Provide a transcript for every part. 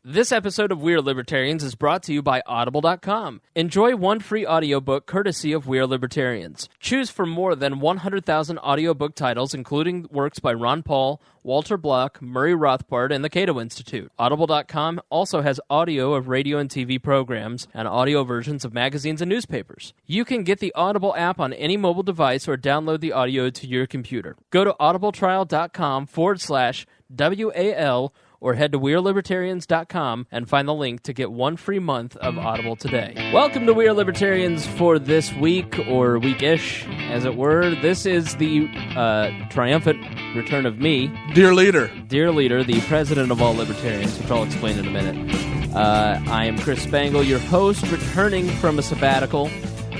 This episode of We Are Libertarians is brought to you by Audible.com. Enjoy one free audiobook courtesy of We Are Libertarians. Choose from more than 100,000 audiobook titles, including works by Ron Paul, Walter Block, Murray Rothbard, and the Cato Institute. Audible.com also has audio of radio and TV programs and audio versions of magazines and newspapers. You can get the Audible app on any mobile device or download the audio to your computer. Go to audibletrial.com/WAL or head to WeareLibertarians.com and find the link to get one free month of Audible today. Welcome to We Are Libertarians for this week, or week-ish, as it were. This is the triumphant return of me. Dear Leader, the president of all libertarians, which I'll explain in a minute. I am Chris Spangle, your host, returning from a sabbatical.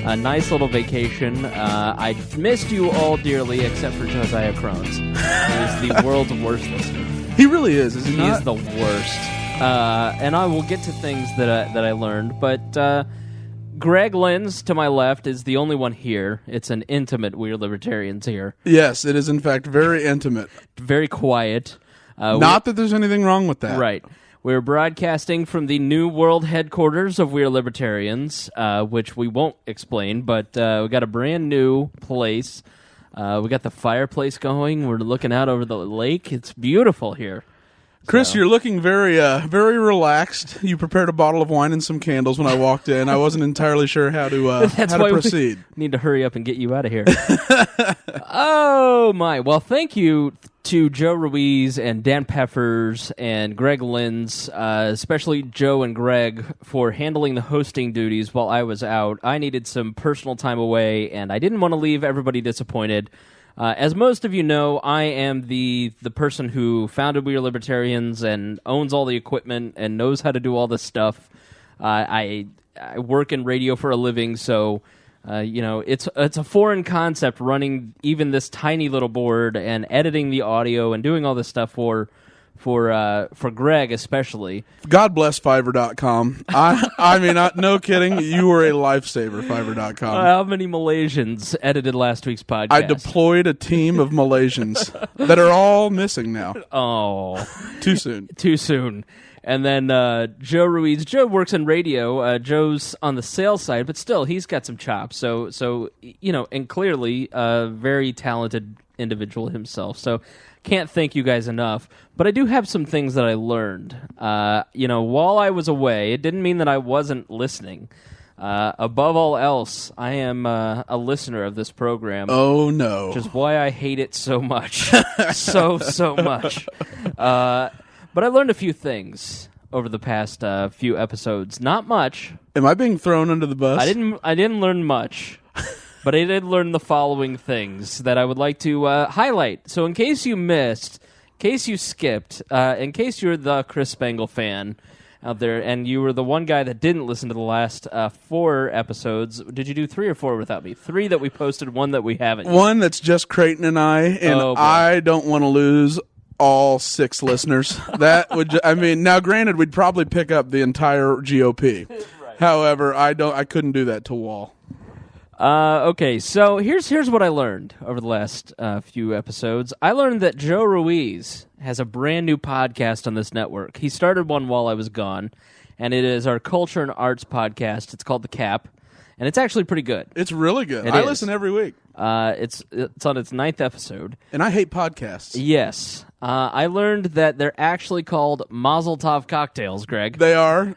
A nice little vacation. I missed you all dearly, except for Josiah Crohn's. He is the world's worst listener. he really is he not? He is the worst. And I will get to things that I learned, but Greg Lenz, to my left, is the only one here. It's an intimate We're Libertarians here. Yes, it is in fact very intimate. Very quiet. Not that there's anything wrong with that. Right. We're broadcasting from the new world headquarters of We're Libertarians, which we won't explain, but we got a brand new place. We got the fireplace going. We're looking out over the lake. It's beautiful here. Chris, you're looking very very relaxed. You prepared a bottle of wine and some candles when I walked in. I wasn't entirely sure how to proceed. We need to hurry up and get you out of here. Oh, my. Well, thank you to Joe Ruiz and Dan Peffers and Greg Lenz, especially Joe and Greg, for handling the hosting duties while I was out. I needed some personal time away, and I didn't want to leave everybody disappointed. As most of you know, I am the person who founded We Are Libertarians and owns all the equipment and knows how to do all this stuff. I work in radio for a living, so it's a foreign concept running even this tiny little board and editing the audio and doing all this stuff for Greg especially. God bless Fiverr.com. I mean, no kidding. You were a lifesaver, Fiverr.com. How many Malaysians edited last week's podcast? I deployed a team of Malaysians that are all missing now. Oh. Too soon. Too soon. And then Joe Ruiz. Joe works in radio. Joe's on the sales side, but still, he's got some chops. So and clearly a very talented individual himself. So can't thank you guys enough. But I do have some things that I learned. While I was away, it didn't mean that I wasn't listening. Above all else, I am a listener of this program. Oh, no. Which is why I hate it so much. so much. But I learned a few things over the past few episodes. Not much. Am I being thrown under the bus? I didn't learn much, but I did learn the following things that I would like to highlight. So in case you missed, in case you skipped, in case you're the Chris Spangle fan out there, and you were the one guy that didn't listen to the last 4 episodes, did you do 3 or 4 without me? 3 that we posted, 1 that we haven't. One that's just Creighton and I, and I don't want to lose all 6 listeners. That would now granted we'd probably pick up the entire GOP. Right. However, I couldn't do that to Wall. Okay, so here's what I learned over the last few episodes. I learned that Joe Ruiz has a brand new podcast on this network. He started one while I was gone, and it is our culture and arts podcast. It's called The Cap, and it's actually pretty good. It's really good. I listen every week. It's on its 9th episode. And I hate podcasts. Yes. I learned that they're actually called Mazel Tov cocktails, Greg. They are.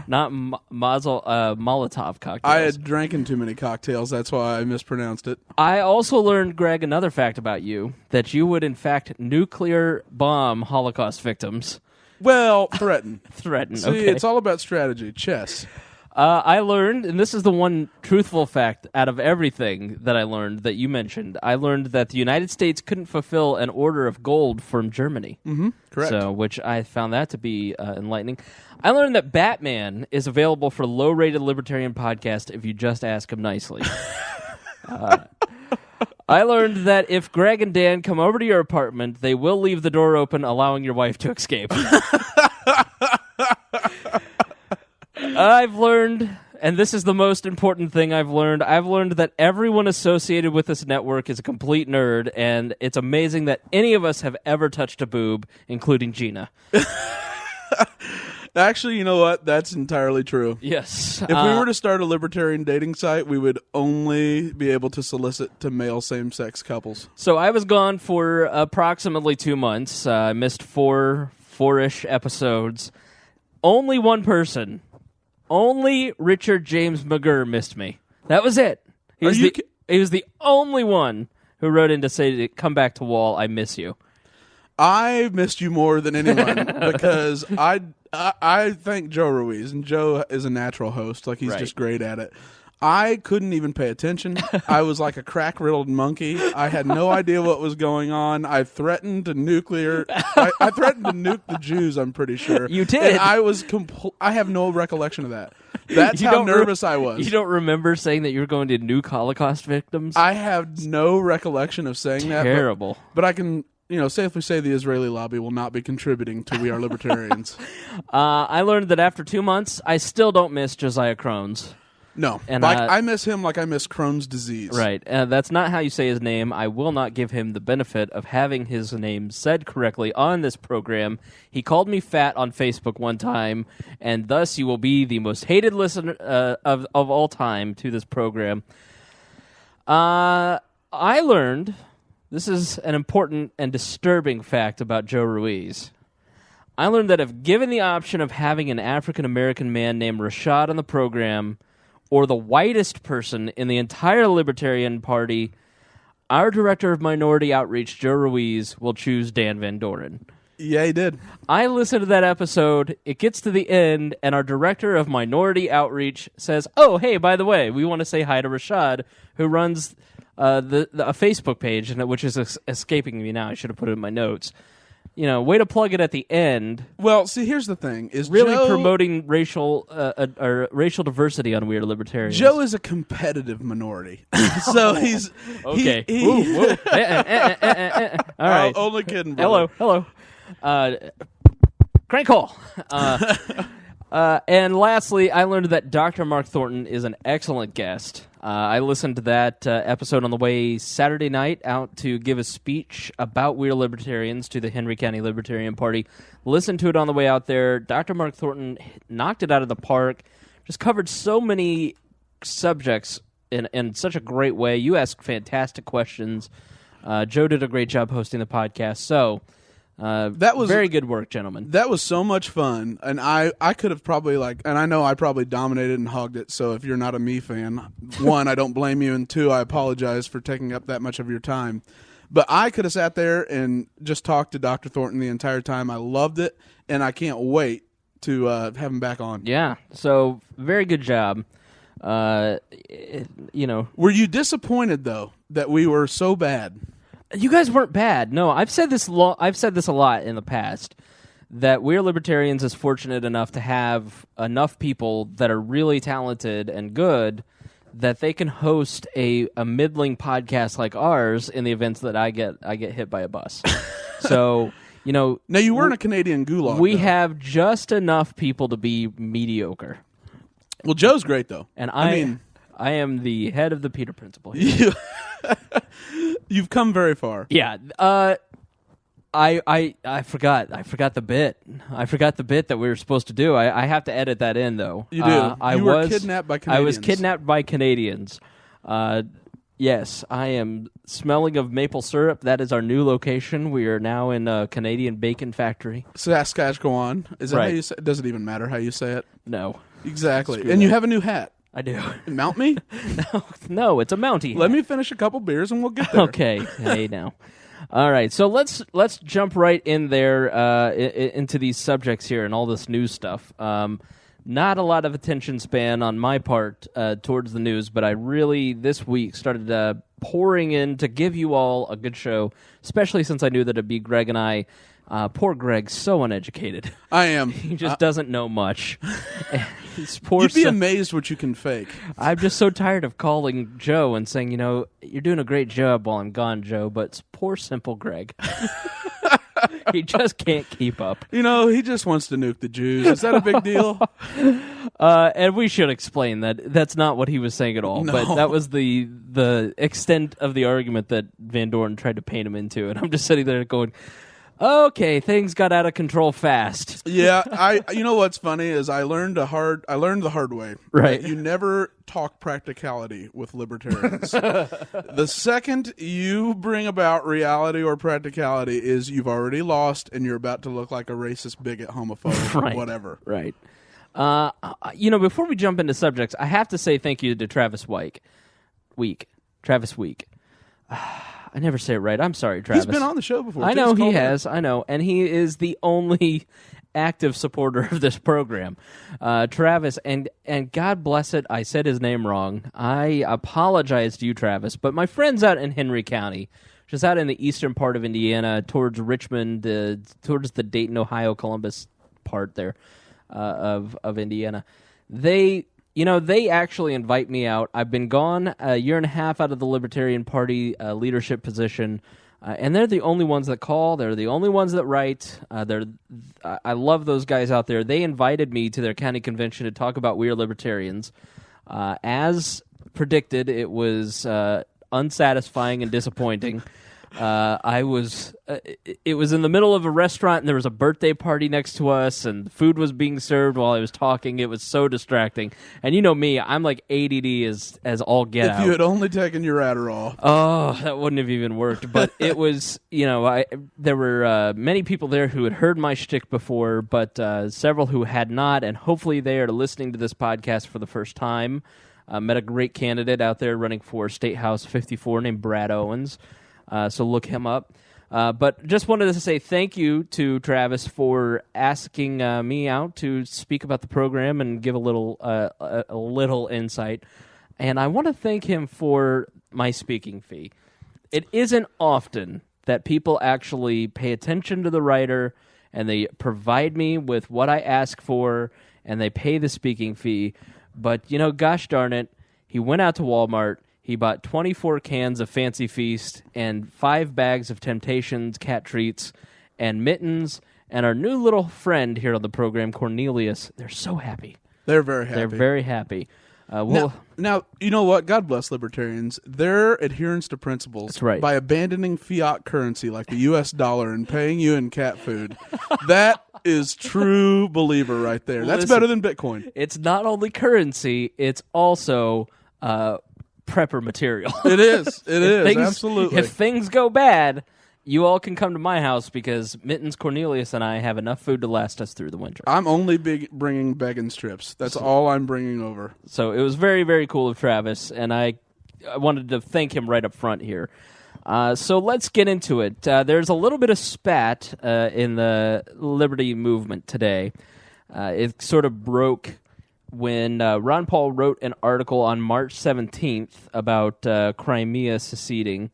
Not Molotov cocktails. I had drank too many cocktails. That's why I mispronounced it. I also learned, Greg, another fact about you, that you would, in fact, nuclear bomb Holocaust victims. Well, threaten. Threaten, See, okay. It's all about strategy. Chess. I learned, and this is the one truthful fact out of everything that I learned that you mentioned, I learned that the United States couldn't fulfill an order of gold from Germany. Mm-hmm. Correct. So, which I found that to be enlightening. I learned that Batman is available for low-rated libertarian podcast if you just ask him nicely. I learned that if Greg and Dan come over to your apartment, they will leave the door open, allowing your wife to escape. I've learned, and this is the most important thing I've learned that everyone associated with this network is a complete nerd, and it's amazing that any of us have ever touched a boob, including Gina. Actually, you know what? That's entirely true. Yes. If we were to start a libertarian dating site, we would only be able to solicit to male same-sex couples. So I was gone for approximately 2 months. I missed four-ish episodes. Only one person, only Richard James McGurr missed me. That was it. He was the only one who wrote in to say, "Come back to Wall, I miss you." I missed you more than anyone because I thank Joe Ruiz, and Joe is a natural host. Like, he's just great at it. I couldn't even pay attention. I was like a crack-riddled monkey. I had no idea what was going on. I threatened to I threatened to nuke the Jews, I'm pretty sure. You did. And I have no recollection of that. That's how nervous I was. You don't remember saying that you were going to nuke Holocaust victims? I have no recollection of saying that. Terrible. But I can... safely say the Israeli lobby will not be contributing to We Are Libertarians. I learned that after 2 months, I still don't miss Josiah Crohn's. No. And I miss him like I miss Crohn's disease. Right. That's not how you say his name. I will not give him the benefit of having his name said correctly on this program. He called me fat on Facebook one time, and thus you will be the most hated listener of all time to this program. I learned... This is an important and disturbing fact about Joe Ruiz. I learned that if given the option of having an African-American man named Rashad on the program, or the whitest person in the entire Libertarian Party, our Director of Minority Outreach, Joe Ruiz, will choose Dan Van Doren. Yeah, he did. I listened to that episode. It gets to the end, and our Director of Minority Outreach says, "Oh, hey, by the way, we want to say hi to Rashad, who runs... a Facebook page, which is escaping me now. I should have put it in my notes. Way to plug it at the end. Well, see, here's the thing: is really Joe, promoting racial diversity on We Are Libertarians. Joe is a competitive minority, so he's okay. All right, only kidding. Brother. Hello. Crank call. And lastly, I learned that Dr. Mark Thornton is an excellent guest. I listened to that episode on the way Saturday night out to give a speech about We Are Libertarians to the Henry County Libertarian Party. Listened to it on the way out there. Dr. Mark Thornton knocked it out of the park. Just covered so many subjects in such a great way. You asked fantastic questions. Joe did a great job hosting the podcast. So... that was very good work, gentlemen. That was so much fun, and I could have probably and I know I probably dominated and hogged it, so if you're not a me fan, one, I don't blame you, and two, I apologize for taking up that much of your time. But I could have sat there and just talked to Dr. Thornton the entire time. I loved it, and I can't wait to have him back on. Yeah, so very good job. Were you disappointed, though, that we were so bad? You guys weren't bad. No, I've said this a lot in the past, that We Are Libertarians is fortunate enough to have enough people that are really talented and good that they can host a middling podcast like ours in the events that I get hit by a bus. So, now you weren't a Canadian gulag. We have just enough people to be mediocre. Well, Joe's great though, and I am the head of the Peter Principle here. You've come very far. Yeah. I forgot the bit. I forgot the bit that we were supposed to do. I have to edit that in though. You do. You were kidnapped by Canadians. I was kidnapped by Canadians. Yes, I am smelling of maple syrup. That is our new location. We are now in a Canadian bacon factory. Saskatchewan. Is that right? How you say it? Does it even matter how you say it? No. Exactly. And you have a new hat. I do. Mount me? No, it's a Mountie. Let me finish a couple beers and we'll get there. Okay. Hey, now. All right. So let's jump right in there into these subjects here and all this news stuff. Not a lot of attention span on my part towards the news, but I really, this week, started pouring in to give you all a good show, especially since I knew that it'd be Greg and I. Poor Greg's so uneducated. I am. He just doesn't know much. You'd be amazed what you can fake. I'm just so tired of calling Joe and saying, you're doing a great job while I'm gone, Joe, but it's poor, simple Greg. He just can't keep up. He just wants to nuke the Jews. Is that a big deal? And we should explain that that's not what he was saying at all. No. But that was the extent of the argument that Van Doren tried to paint him into. And I'm just sitting there going... Okay, things got out of control fast. Yeah, you know what's funny is I learned the hard way. Right. You never talk practicality with libertarians. The second you bring about reality or practicality is you've already lost and you're about to look like a racist, bigot, homophobe, Right. whatever. Right. Before we jump into subjects, I have to say thank you to Travis Week. Travis Week. I never say it right. I'm sorry, Travis. He's been on the show before. I know he has. I know. And he is the only active supporter of this program. Travis, and God bless it, I said his name wrong. I apologize to you, Travis. But my friends out in Henry County, just out in the eastern part of Indiana, towards Richmond, towards the Dayton, Ohio, Columbus part there of Indiana, they actually invite me out. I've been gone a year and a half out of the Libertarian Party leadership position, and they're the only ones that call. They're the only ones that write. I love those guys out there. They invited me to their county convention to talk about We Are Libertarians. As predicted, it was unsatisfying and disappointing. It was in the middle of a restaurant, and there was a birthday party next to us, and food was being served while I was talking. It was so distracting. And you know me, I'm like ADD as all get out. If you had only taken your Adderall. Oh, that wouldn't have even worked. But it was, there were many people there who had heard my shtick before, but several who had not, and hopefully they are listening to this podcast for the first time. Met a great candidate out there running for State House 54 named Brad Owens. So look him up. But just wanted to say thank you to Travis for asking me out to speak about the program and give a little insight. And I want to thank him for my speaking fee. It isn't often that people actually pay attention to the writer and they provide me with what I ask for and they pay the speaking fee. But, gosh darn it, he went out to Walmart. He bought 24 cans of Fancy Feast and 5 bags of Temptations cat treats and mittens. And our new little friend here on the program, Cornelius, they're so happy. They're very happy. They're very happy. Now, you know what? God bless libertarians. Their adherence to principles That's right. by abandoning fiat currency like the U.S. dollar and paying you in cat food, that is true believer right there. That's better than Bitcoin. It's not only currency, it's also prepper material. It is. It is. Absolutely. If things go bad, you all can come to my house because Mittens, Cornelius, and I have enough food to last us through the winter. I'm only bringing begging strips. That's all I'm bringing over. So it was very, very cool of Travis, and I wanted to thank him right up front here. So let's get into it. There's a little bit of spat in the Liberty movement today. It sort of broke when Ron Paul wrote an article on March 17th about Crimea seceding.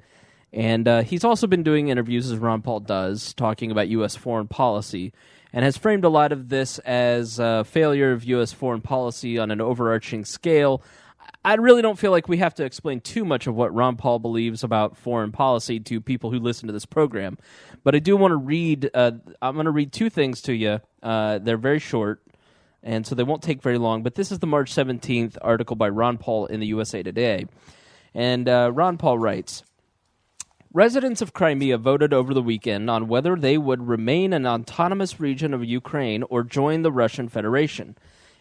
And he's also been doing interviews, as Ron Paul does, talking about U.S. foreign policy, and has framed a lot of this as a failure of U.S. foreign policy on an overarching scale. I really don't feel like we have to explain too much of what Ron Paul believes about foreign policy to people who listen to this program. But I do want to read, I'm going to read 2 things to you. They're very short, and so they won't take very long. But this is the March 17th article by Ron Paul in the USA Today. And Ron Paul writes, residents of Crimea voted over the weekend on whether they would remain an autonomous region of Ukraine or join the Russian Federation.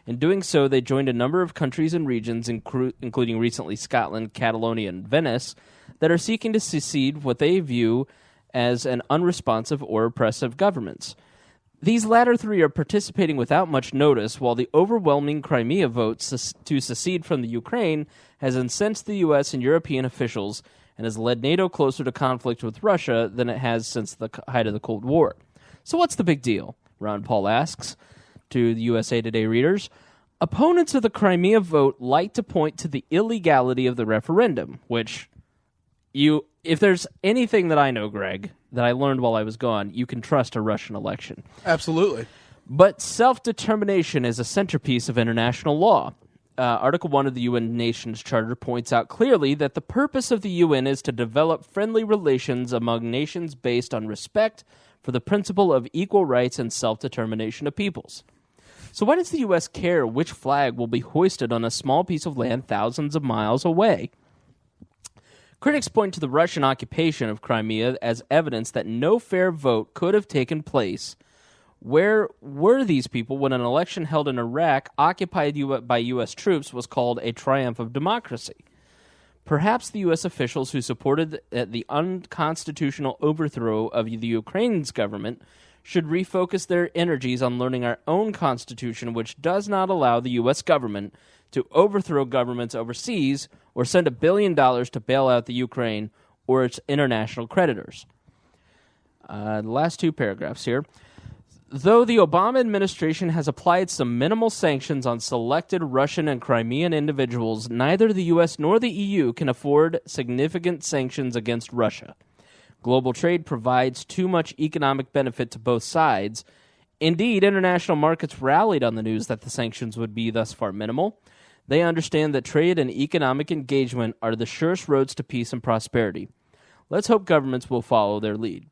In doing so, they joined a number of countries and regions, including recently Scotland, Catalonia, and Venice, that are seeking to secede what they view as an unresponsive or oppressive governments. These latter 3 are participating without much notice, while the overwhelming Crimea vote to secede from the Ukraine has incensed the U.S. and European officials and has led NATO closer to conflict with Russia than it has since the height of the Cold War. So what's the big deal? Ron Paul asks to the USA Today readers. Opponents of the Crimea vote like to point to the illegality of the referendum, which if there's anything that I know, Greg, that I learned while I was gone, you can trust a Russian election. Absolutely. But self-determination is a centerpiece of international law. Article 1 of the UN Nations Charter points out clearly that the purpose of the UN is to develop friendly relations among nations based on respect for the principle of equal rights and self-determination of peoples. So why does the U.S. care which flag will be hoisted on a small piece of land thousands of miles away? Critics point to the Russian occupation of Crimea as evidence that no fair vote could have taken place. Where were these people when an election held in Iraq, occupied by U.S. troops, was called a triumph of democracy? Perhaps the U.S. officials who supported the unconstitutional overthrow of the Ukraine's government should refocus their energies on learning our own constitution, which does not allow the U.S. government to overthrow governments overseas or send $1 billion to bail out the Ukraine or its international creditors. The last two paragraphs here. Though the Obama administration has applied some minimal sanctions on selected Russian and Crimean individuals, neither the U.S. nor the EU can afford significant sanctions against Russia. Global trade provides too much economic benefit to both sides. Indeed, international markets rallied on the news that the sanctions would be thus far minimal. They understand that trade and economic engagement are the surest roads to peace and prosperity. Let's hope governments will follow their lead.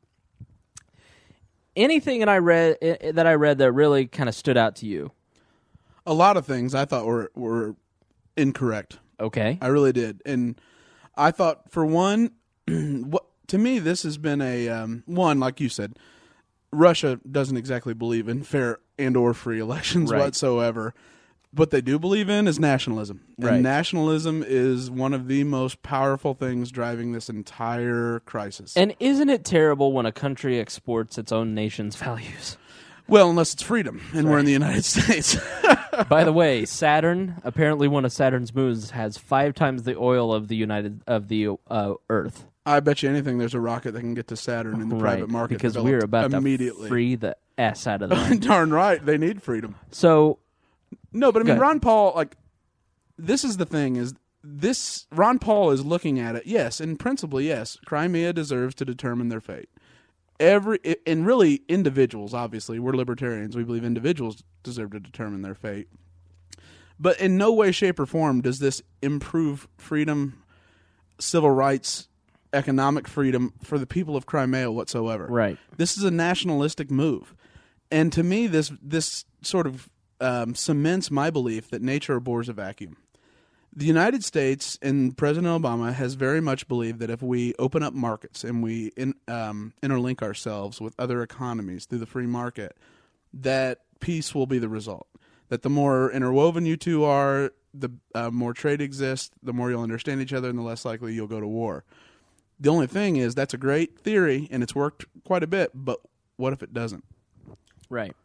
Anything that I read that really kind of stood out to you? A lot of things I thought were incorrect. Okay. I really did. And I thought, for one, to me, this has been one, like you said, Russia doesn't exactly believe in fair and or free elections whatsoever. What they do believe in is nationalism. Right. And nationalism is one of the most powerful things driving this entire crisis. And isn't it terrible when a country exports its own nation's values? Well, unless it's freedom, and we're in the United States. By the way, Saturn, apparently one of Saturn's moons, has 5 times the oil of the Earth. I bet you anything there's a rocket that can get to Saturn in the private market. Because we're about immediately to free the S out of them. Darn right. They need freedom. So... No, but I mean, Ron Paul, this is the thing, Ron Paul is looking at it, yes, and principally, yes, Crimea deserves to determine their fate. And really, individuals, obviously, we're libertarians, we believe individuals deserve to determine their fate. But in no way, shape, or form does this improve freedom, civil rights, economic freedom for the people of Crimea whatsoever. Right. This is a nationalistic move. And to me, this sort of cements my belief that nature abhors a vacuum. The United States and President Obama has very much believed that if we open up markets and we interlink ourselves with other economies through the free market, that peace will be the result. That the more interwoven you two are, the more trade exists, the more you'll understand each other, and the less likely you'll go to war. The only thing is, that's a great theory, and it's worked quite a bit, but what if it doesn't? Right.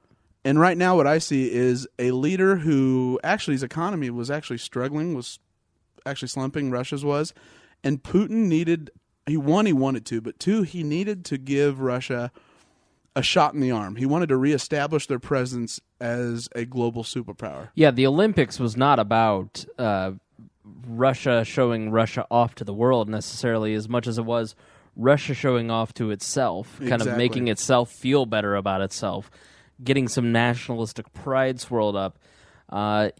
And right now what I see is a leader who actually his economy was actually struggling, was actually slumping, Russia's was, and Putin he wanted to, but two, he needed to give Russia a shot in the arm. He wanted to reestablish their presence as a global superpower. Yeah, the Olympics was not about Russia showing Russia off to the world necessarily as much as it was Russia showing off to itself, kind of making itself feel better about itself. Getting some nationalistic pride swirled up, and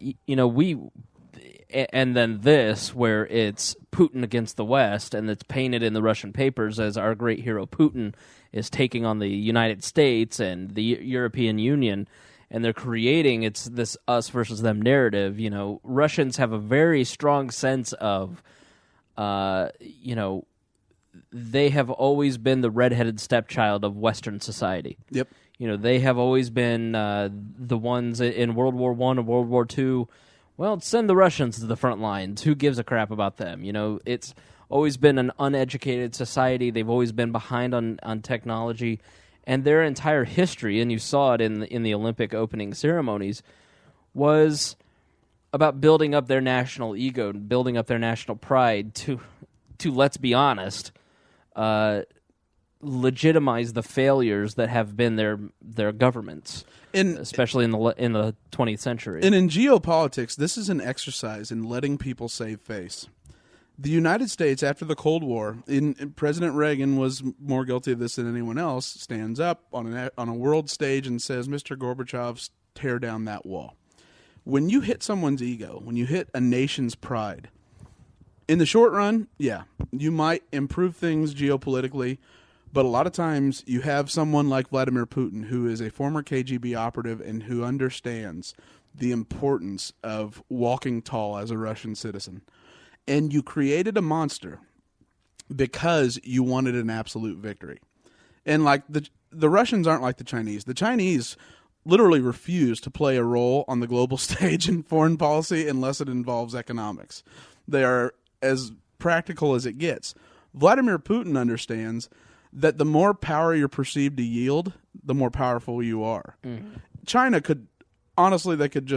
then this, where it's Putin against the West, and it's painted in the Russian papers as our great hero Putin is taking on the United States and the European Union, and they're creating this us versus them narrative. Russians have a very strong sense of, they have always been the redheaded stepchild of Western society. Yep. They have always been the ones in World War I and World War II. Well, send the Russians to the front lines. Who gives a crap about them? It's always been an uneducated society. They've always been behind on technology. And their entire history, and you saw it in the Olympic opening ceremonies, was about building up their national ego, building up their national pride to let's be honest, legitimize the failures that have been their governments, especially in the 20th century. And in geopolitics, this is an exercise in letting people save face. The United States, after the Cold War, President Reagan was more guilty of this than anyone else, stands up on a world stage and says, Mr. Gorbachev, tear down that wall. When you hit someone's ego, when you hit a nation's pride, in the short run, yeah, you might improve things geopolitically, but a lot of times you have someone like Vladimir Putin, who is a former KGB operative and who understands the importance of walking tall as a Russian citizen. And you created a monster because you wanted an absolute victory. And like the Russians aren't like the Chinese. The Chinese literally refuse to play a role on the global stage in foreign policy unless it involves economics. They are as practical as it gets. Vladimir Putin understands that the more power you're perceived to yield, the more powerful you are. China could, honestly, they could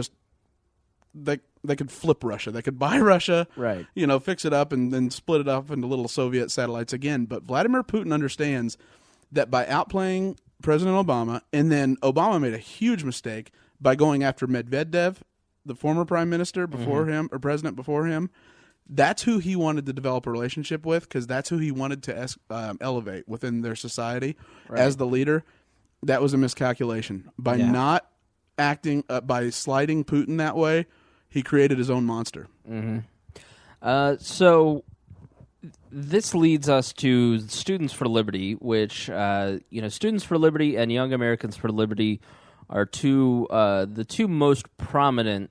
flip Russia. They could buy Russia, right? Fix it up and then split it up into little Soviet satellites again. But Vladimir Putin understands that by outplaying President Obama, and then Obama made a huge mistake by going after Medvedev, the former prime minister before him, or president before him. That's who he wanted to develop a relationship with, because that's who he wanted to elevate within their society as the leader. That was a miscalculation. By not acting, by sliding Putin that way, he created his own monster. So this leads us to Students for Liberty, which Students for Liberty and Young Americans for Liberty are the two most prominent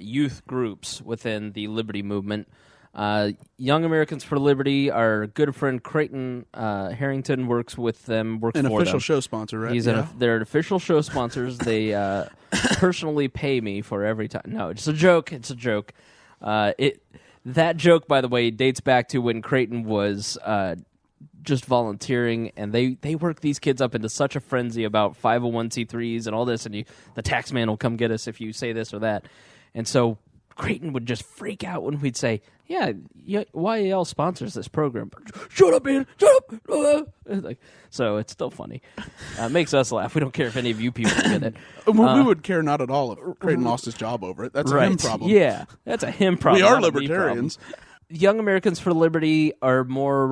youth groups within the Liberty movement. Young Americans for Liberty, our good friend Creighton Harrington works with them. An official show sponsor, right? They're an official show sponsors. They personally pay me for every time. No, it's a joke. It's a joke. That joke, by the way, dates back to when Creighton was just volunteering, and they work these kids up into such a frenzy about 501c3s and all this, and the tax man will come get us if you say this or that. And so Creighton would just freak out when we'd say, yeah, YAL sponsors this program. Shut up, man! Shut up! So it's still funny. It makes us laugh. We don't care if any of you people get it. We would care not at all if Creighton lost his job over it. That's a him problem. Yeah, that's a him problem. We are libertarians. Young Americans for Liberty are more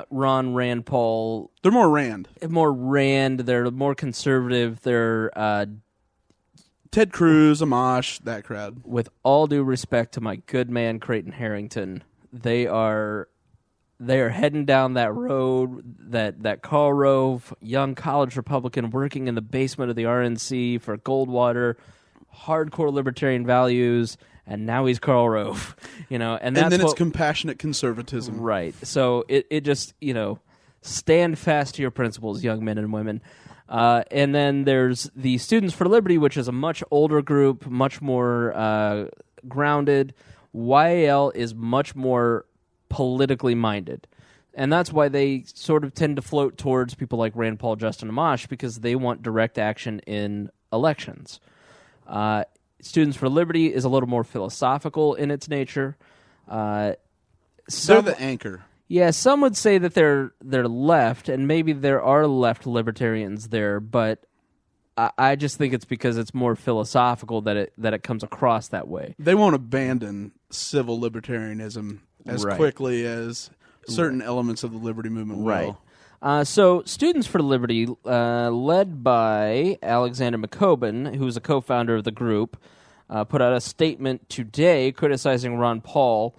Ron Rand Paul. They're more Rand. More Rand. They're more conservative. They're Ted Cruz, Amash, that crowd. With all due respect to my good man Creighton Harrington, they are heading down that road, that Karl Rove, young college Republican working in the basement of the RNC for Goldwater, hardcore libertarian values, and now he's Karl Rove, and then it's compassionate conservatism, right? So it just stand fast to your principles, young men and women. And then there's the Students for Liberty, which is a much older group, much more grounded. YAL is much more politically minded. And that's why they sort of tend to float towards people like Rand Paul, Justin Amash, because they want direct action in elections. Students for Liberty is a little more philosophical in its nature. They're the anchor. Yeah, some would say that they're left, and maybe there are left libertarians there, but I just think it's because it's more philosophical that it comes across that way. They won't abandon civil libertarianism as quickly as certain elements of the liberty movement will. So Students for Liberty, led by Alexander McCoben, who is a co-founder of the group, put out a statement today criticizing Ron Paul.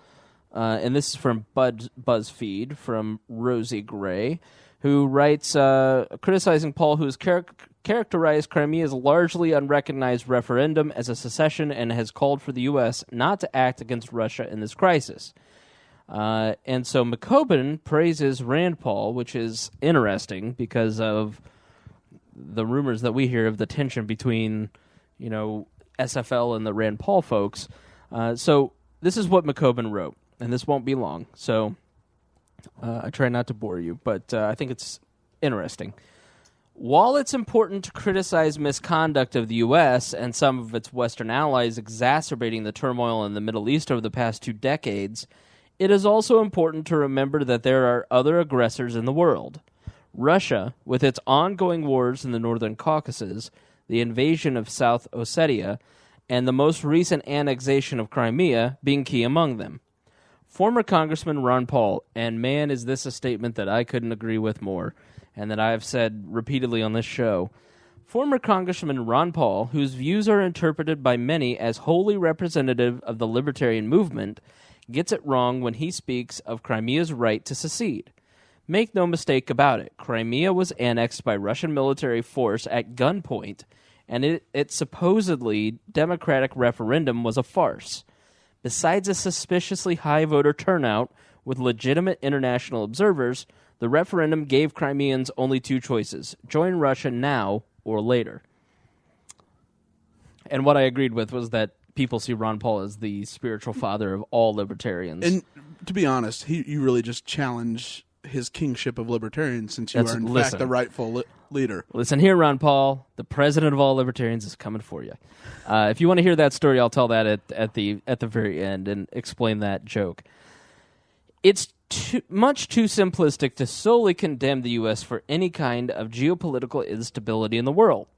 And this is from BuzzFeed, from Rosie Gray, who writes, criticizing Paul, who has characterized Crimea's largely unrecognized referendum as a secession and has called for the U.S. not to act against Russia in this crisis. And so McCoben praises Rand Paul, which is interesting because of the rumors that we hear of the tension between, SFL and the Rand Paul folks. So this is what McCoben wrote. And this won't be long, so I try not to bore you, but I think it's interesting. While it's important to criticize misconduct of the U.S. and some of its Western allies exacerbating the turmoil in the Middle East over the past 2 decades, it is also important to remember that there are other aggressors in the world. Russia, with its ongoing wars in the Northern Caucasus, the invasion of South Ossetia, and the most recent annexation of Crimea being key among them. Former Congressman Ron Paul, and man, is this a statement that I couldn't agree with more, and that I have said repeatedly on this show. Former Congressman Ron Paul, whose views are interpreted by many as wholly representative of the libertarian movement, gets it wrong when he speaks of Crimea's right to secede. Make no mistake about it, Crimea was annexed by Russian military force at gunpoint, and its supposedly democratic referendum was a farce. Besides a suspiciously high voter turnout, With legitimate international observers, the referendum gave Crimeans only two choices: join Russia now or later. And what I agreed with was that people see Ron Paul as the spiritual father of all libertarians. And to be honest, you really just challenge his kingship of libertarians, since you are in fact the rightful leader. Listen here, Ron Paul, the president of all libertarians is coming for you. If you want to hear that story, I'll tell that at the very end and explain that joke. It's much too simplistic to solely condemn the U.S. for any kind of geopolitical instability in the world.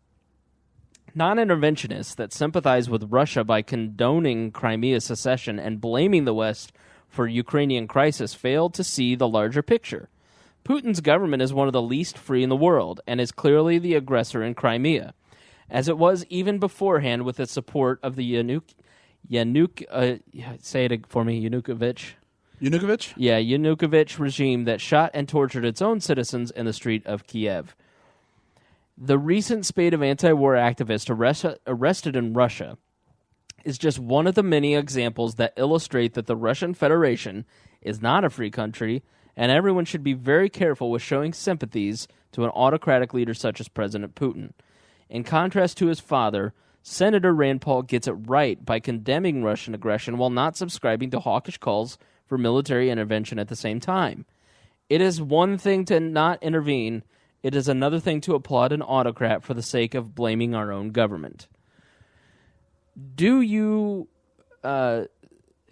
Non-interventionists that sympathize with Russia by condoning Crimea secession and blaming the West for Ukrainian crisis failed to see the larger picture. Putin's government is one of the least free in the world and is clearly the aggressor in Crimea, as it was even beforehand with the support of the say it for me, Yanukovych? Yeah, Yanukovych regime that shot and tortured its own citizens in the street of Kiev. The recent spate of anti-war activists arrested in Russia is just one of the many examples that illustrate that the Russian Federation is not a free country, and everyone should be very careful with showing sympathies to an autocratic leader such as President Putin. In contrast to his father, Senator Rand Paul gets it right by condemning Russian aggression while not subscribing to hawkish calls for military intervention at the same time. It is one thing to not intervene. It is another thing to applaud an autocrat for the sake of blaming our own government. Do you, I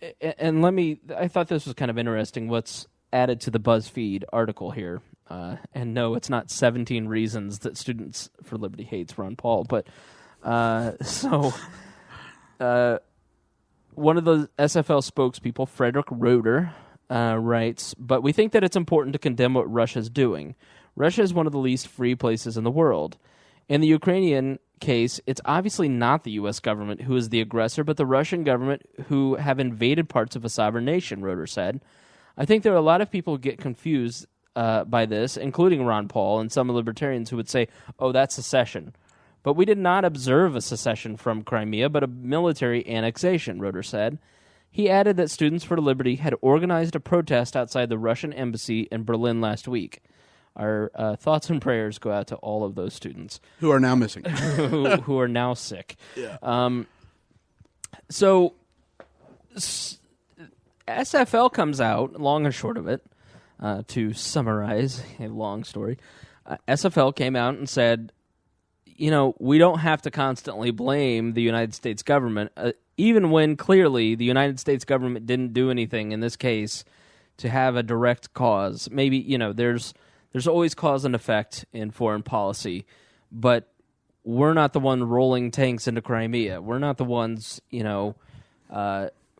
thought this was kind of interesting, what's added to the BuzzFeed article here. And no, it's not 17 reasons that Students for Liberty hates Ron Paul, but one of the SFL spokespeople, Frederick Roeder, writes, but we think that it's important to condemn what Russia's doing. Russia is one of the least free places in the world. In the Ukrainian case, it's obviously not the U.S. government who is the aggressor, but the Russian government who have invaded parts of a sovereign nation, Roeder said. I think there are a lot of people who get confused by this, including Ron Paul and some libertarians who would say, oh, that's secession. But we did not observe a secession from Crimea, but a military annexation, Roeder said. He added that Students for Liberty had organized a protest outside the Russian embassy in Berlin last week. Our thoughts and prayers go out to all of those students. Who are now missing. who are now sick. Yeah. So SFL comes out, long and short of it, to summarize a long story. SFL came out and said, we don't have to constantly blame the United States government, even when clearly the United States government didn't do anything in this case to have a direct cause. Maybe, there's always cause and effect in foreign policy, but we're not the one rolling tanks into Crimea. We're not the ones,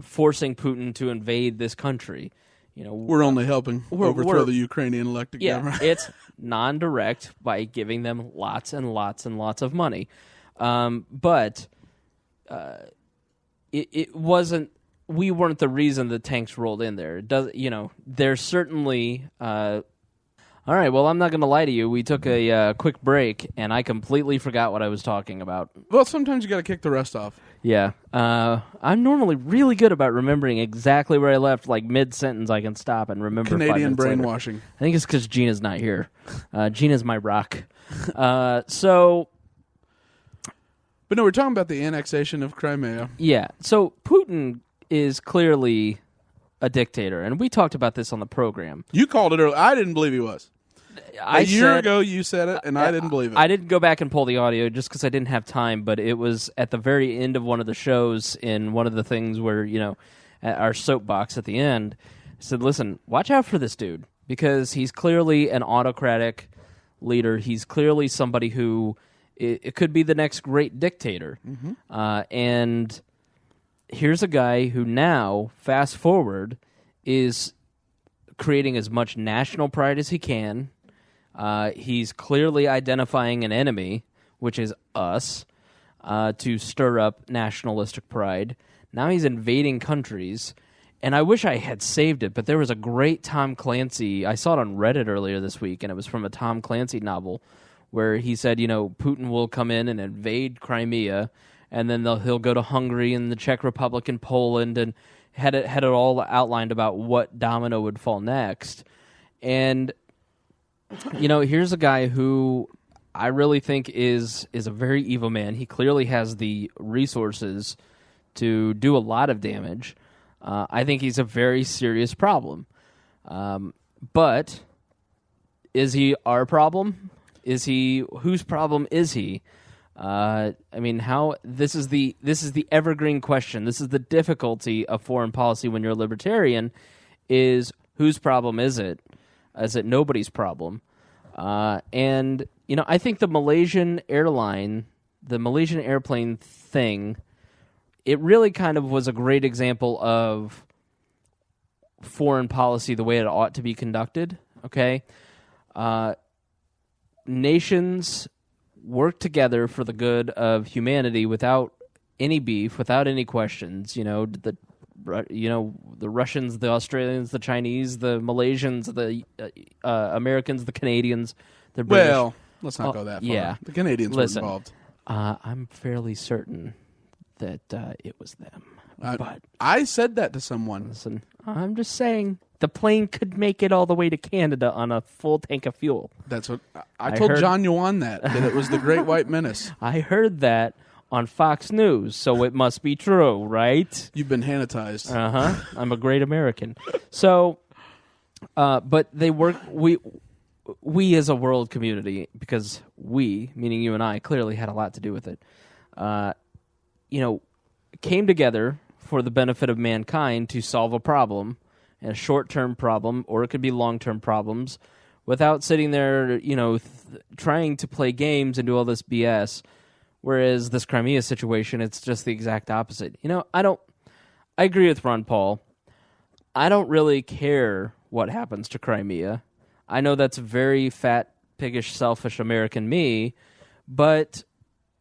forcing Putin to invade this country. We're only helping overthrow the Ukrainian elected government. It's non-direct by giving them lots and lots and lots of money. But it wasn't. We weren't the reason the tanks rolled in there. It does, there's certainly. All right, well, I'm not going to lie to you. We took a quick break, and I completely forgot what I was talking about. Well, sometimes you got to kick the rest off. Yeah. I'm normally really good about remembering exactly where I left, like mid-sentence I can stop and remember. Canadian brainwashing. I think it's because Gina's not here. Gina's my rock. So... But no, we're talking about the annexation of Crimea. Yeah. So Putin is clearly a dictator, and we talked about this on the program. You called it earlier. I didn't believe he was. A year ago, you said it, and I didn't believe it. I didn't go back and pull the audio just because I didn't have time, but it was at the very end of one of the shows in one of the things where, at our soapbox at the end, I said, listen, watch out for this dude, because he's clearly an autocratic leader. He's clearly somebody who it could be the next great dictator. Mm-hmm. And here's a guy who now, fast forward, is creating as much national pride as he can. He's clearly identifying an enemy, which is us, to stir up nationalistic pride. Now he's invading countries, and I wish I had saved it, but there was a great Tom Clancy. I saw it on Reddit earlier this week, and it was from a Tom Clancy novel where he said, Putin will come in and invade Crimea, and then he'll go to Hungary and the Czech Republic and Poland, and had it all outlined about what domino would fall next. And here's a guy who I really think is a very evil man. He clearly has the resources to do a lot of damage. I think he's a very serious problem. But is he our problem? Whose problem is he? This is the evergreen question. This is the difficulty of foreign policy when you're a libertarian, is whose problem is it? Is it nobody's problem? I think the Malaysian airplane thing, it really kind of was a great example of foreign policy the way it ought to be conducted, okay? Nations work together for the good of humanity without any beef, without any questions. The Russians, the Australians, the Chinese, the Malaysians, the Americans, the Canadians, the British. Well, let's not go that far. Yeah. The Canadians were involved. I'm fairly certain that it was them. But I said that to someone. Listen, I'm just saying the plane could make it all the way to Canada on a full tank of fuel. That's what I told John Yuan that it was the Great White Menace. I heard that on Fox News, so it must be true, right? You've been hanitized. I'm a great American. So, but they work. We as a world community, because we, meaning you and I, clearly had a lot to do with it. Came together for the benefit of mankind to solve a problem, a short-term problem, or it could be long-term problems, without sitting there, trying to play games and do all this BS. Whereas this Crimea situation, it's just the exact opposite. I agree with Ron Paul. I don't really care what happens to Crimea. I know that's very fat, piggish, selfish American me, but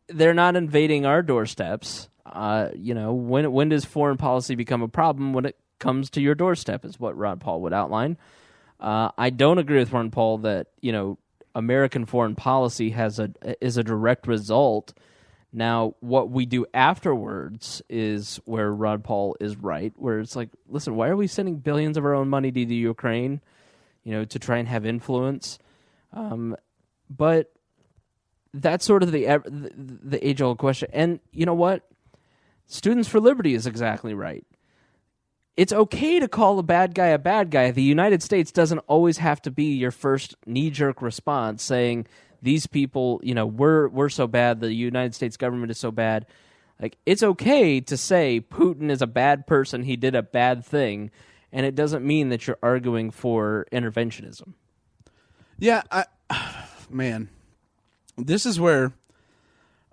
they're not invading our doorsteps. When does foreign policy become a problem? When it comes to your doorstep, is what Ron Paul would outline. I don't agree with Ron Paul that American foreign policy is a direct result. Now, what we do afterwards is where Ron Paul is right, where it's like, listen, why are we sending billions of our own money to the Ukraine, to try and have influence? But that's sort of the age-old question. And you know what? Students for Liberty is exactly right. It's okay to call a bad guy a bad guy. The United States doesn't always have to be your first knee-jerk response saying, these people, we're so bad, the United States government is so bad. Like, it's okay to say Putin is a bad person, he did a bad thing, and it doesn't mean that you're arguing for interventionism. Yeah, man, this is where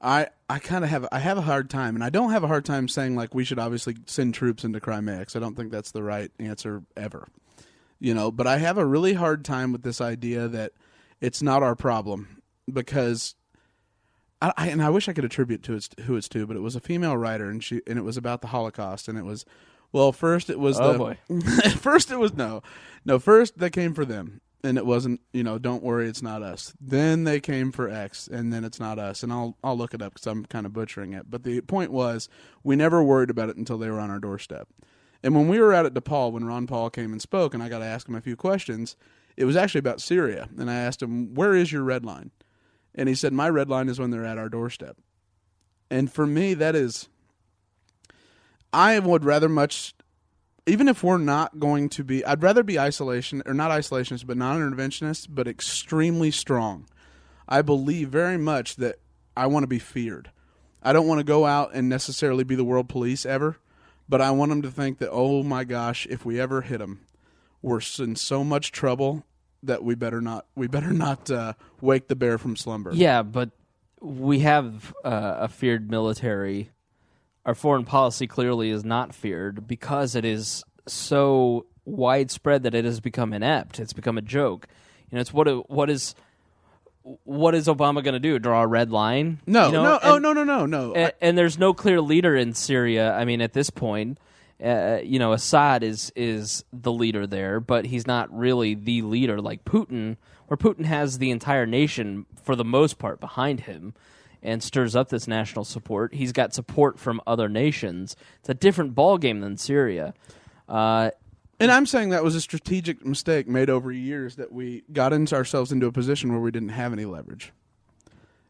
I kind of have a hard time, and I don't have a hard time saying like we should obviously send troops into Crimea, 'cause I don't think that's the right answer ever. But I have a really hard time with this idea that it's not our problem, because I wish I could attribute to who it's to, but it was a female writer, and it was about the Holocaust, and it was, well, first it was first it was first they came for them. And it wasn't, don't worry, it's not us. Then they came for X, and then it's not us. And I'll look it up because I'm kind of butchering it. But the point was, we never worried about it until they were on our doorstep. And when we were out at DePaul, when Ron Paul came and spoke, and I got to ask him a few questions, it was actually about Syria. And I asked him, where is your red line? And he said, my red line is when they're at our doorstep. And for me, that is, I would rather much... Even if we're not going to be, I'd rather be not isolationist, but non-interventionist, but extremely strong. I believe very much that I want to be feared. I don't want to go out and necessarily be the world police ever, but I want them to think that, oh my gosh, if we ever hit them, we're in so much trouble that we better not wake the bear from slumber. Yeah, but we have a feared military. Our foreign policy clearly is not feared because it is so widespread that it has become inept. It's become a joke. It's what is Obama going to do? Draw a red line? No. No. And there's no clear leader in Syria. I mean, at this point, Assad is the leader there, but he's not really the leader like Putin, where Putin has the entire nation for the most part behind him. and stirs up this national support. He's got support from other nations. It's a different ballgame than Syria. And I'm saying that was a strategic mistake made over years, that we got ourselves into a position where we didn't have any leverage.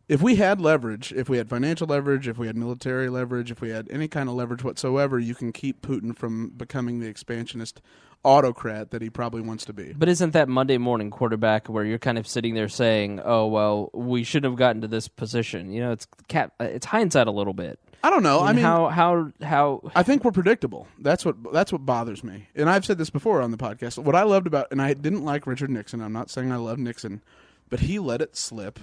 If we had leverage, if we had financial leverage, if we had military leverage, if we had any kind of leverage whatsoever, you can keep Putin from becoming the expansionist autocrat that he probably wants to be. But isn't that Monday morning quarterback where you're kind of sitting there saying, "Oh well, we shouldn't have gotten to this position"? You know, it's hindsight a little bit. I don't know. I mean, how? I think we're predictable. That's what bothers me. And I've said this before on the podcast. What I loved about, and I didn't like Richard Nixon. I'm not saying I love Nixon, but he let it slip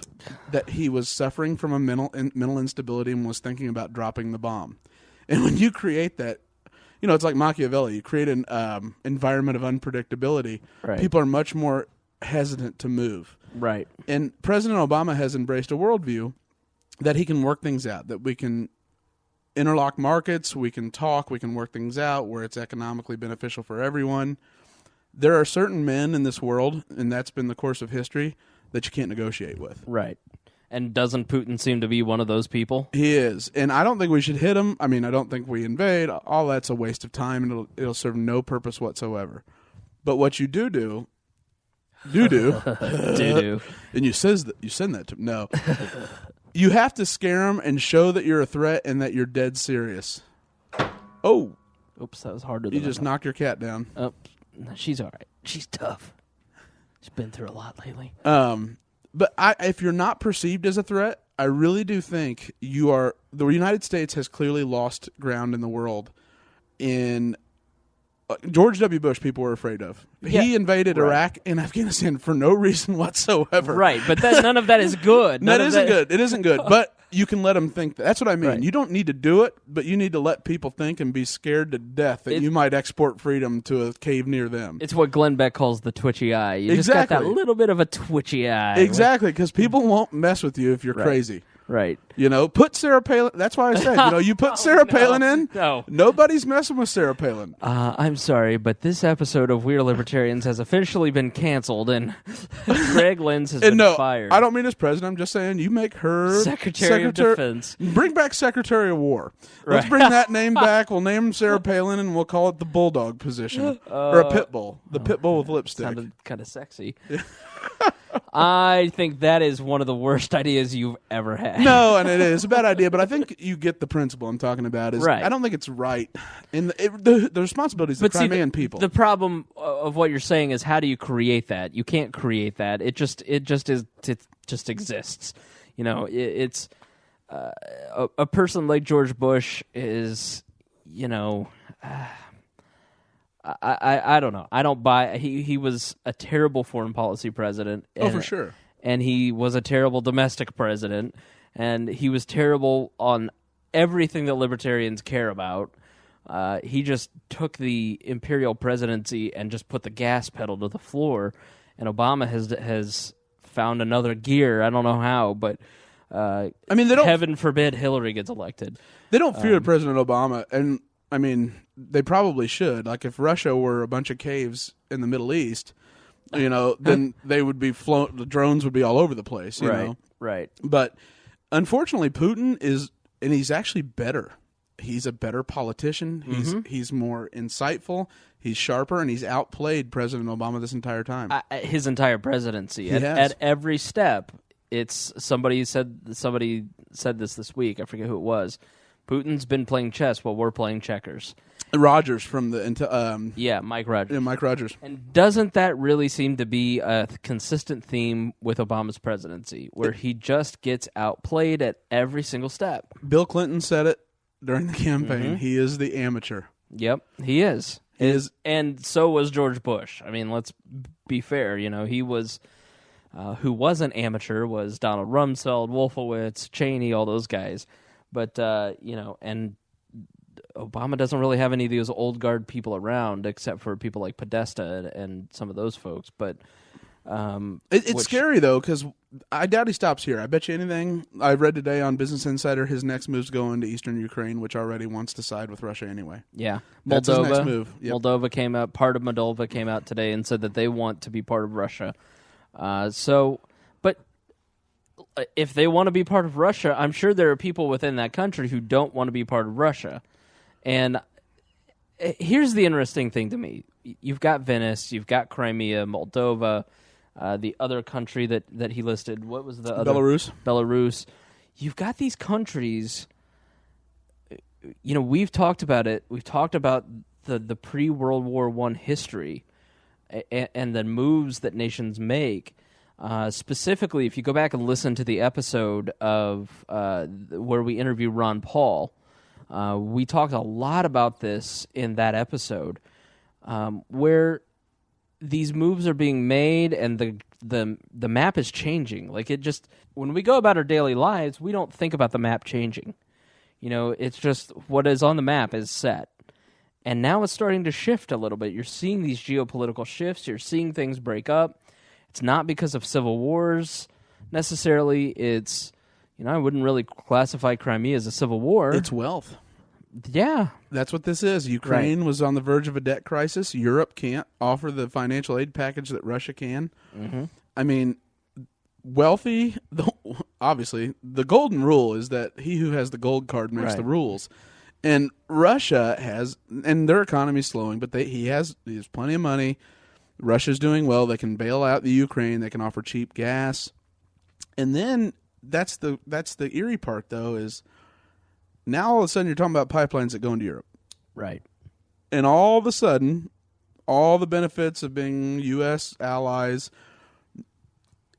that he was suffering from a mental instability and was thinking about dropping the bomb. And when you create that, you know, it's like Machiavelli. You create an environment of unpredictability. Right. People are much more hesitant to move. Right. And President Obama has embraced a worldview that he can work things out, that we can interlock markets, we can talk, we can work things out where it's economically beneficial for everyone. There are certain men in this world, and that's been the course of history, that you can't negotiate with. Right. And doesn't Putin seem to be one of those people? He is. And I don't think we should hit him. I mean, I don't think we invade. All that's a waste of time, and it'll serve no purpose whatsoever. But what you do, and you send that to no. You have to scare them and show that you're a threat and that you're dead serious. Oh. Oops, that was harder than you just knocked your cat down. Oh, no, she's all right. She's tough. She's been through a lot lately. But if you're not perceived as a threat, I really do think you are. The United States has clearly lost ground in the world. In George W. Bush, people were afraid of. Yeah, he invaded Iraq and Afghanistan for no reason whatsoever. Right, but none of that is good. That isn't good. It isn't good. But you can let them think that. That's what I mean. Right. You don't need to do it, but you need to let people think and be scared to death that you might export freedom to a cave near them. It's what Glenn Beck calls the twitchy eye. You just got that little bit of a twitchy eye. Exactly, because people won't mess with you if you're crazy. Right. You know, put Sarah Palin. That's why I said, you put Sarah Palin in. No. Nobody's messing with Sarah Palin. I'm sorry, but this episode of We're Libertarians has officially been canceled, and Greg Lenz has been fired. I don't mean as president. I'm just saying you make her Secretary of Defense. Bring back Secretary of War. Let's bring that name back. We'll name Sarah Palin, and we'll call it the Bulldog position. Or a pit bull. The pit bull with lipstick. Sounded kind of sexy. I think that is one of the worst ideas you've ever had. No, and it is a bad idea, but I think you get the principle I'm talking about. Right. I don't think it's right. And the responsibilities of Crimean people. The problem of what you're saying is, how do you create that? You can't create that. It just exists. You know, it's a person like George Bush is, you know. I don't know. I don't buy. He was a terrible foreign policy president. For sure. And he was a terrible domestic president. And he was terrible on everything that libertarians care about. He just took the imperial presidency and just put the gas pedal to the floor. And Obama has found another gear. I don't know how, but I mean, heaven forbid Hillary gets elected. They don't fear President Obama, and I mean, they probably should. Like, if Russia were a bunch of caves in the Middle East, you know, then they would be the drones would be all over the place, you know? Right. But unfortunately, Putin is, and he's actually better. He's a better politician. He's more insightful. He's sharper, and he's outplayed President Obama this entire time. His entire presidency. At every step, it's somebody said this week. I forget who it was. Putin's been playing chess while we're playing checkers. Rogers from the Mike Rogers. Yeah, Mike Rogers. And doesn't that really seem to be a consistent theme with Obama's presidency, where he just gets outplayed at every single step? Bill Clinton said it during the campaign. Mm-hmm. He is the amateur. Yep, he is. And so was George Bush. I mean, let's be fair. You know, he was. Who wasn't amateur was Donald Rumsfeld, Wolfowitz, Cheney, all those guys. But, you know, and Obama doesn't really have any of those old guard people around, except for people like Podesta and some of those folks. But it's scary, though, because I doubt he stops here. I bet you anything. I read today on Business Insider his next move's going to eastern Ukraine, which already wants to side with Russia anyway. Yeah. That's his next move. Yep. Moldova came out. Part of Moldova came out today and said that they want to be part of Russia. if they want to be part of Russia, I'm sure there are people within that country who don't want to be part of Russia. And here's the interesting thing to me. You've got Venice, you've got Crimea, Moldova, the other country that he listed. What was the other? Belarus. You've got these countries, we've talked about it. We've talked about the pre-World War I history and the moves that nations make. Specifically, if you go back and listen to the episode of where we interview Ron Paul, we talked a lot about this in that episode, where these moves are being made and the map is changing. Like when we go about our daily lives, we don't think about the map changing. It's just what is on the map is set. And now it's starting to shift a little bit. You're seeing these geopolitical shifts. You're seeing things break up. It's not because of civil wars necessarily. It's, I wouldn't really classify Crimea as a civil war. It's wealth. Yeah. That's what this is. Ukraine was on the verge of a debt crisis. Europe can't offer the financial aid package that Russia can. Mm-hmm. I mean, wealthy, obviously, the golden rule is that he who has the gold card makes the rules. And Russia has, and their economy's slowing, but he has plenty of money. Russia's doing well. They can bail out the Ukraine. They can offer cheap gas. And then that's the eerie part, though, is now all of a sudden you're talking about pipelines that go into Europe. Right. And all of a sudden, all the benefits of being U.S. allies,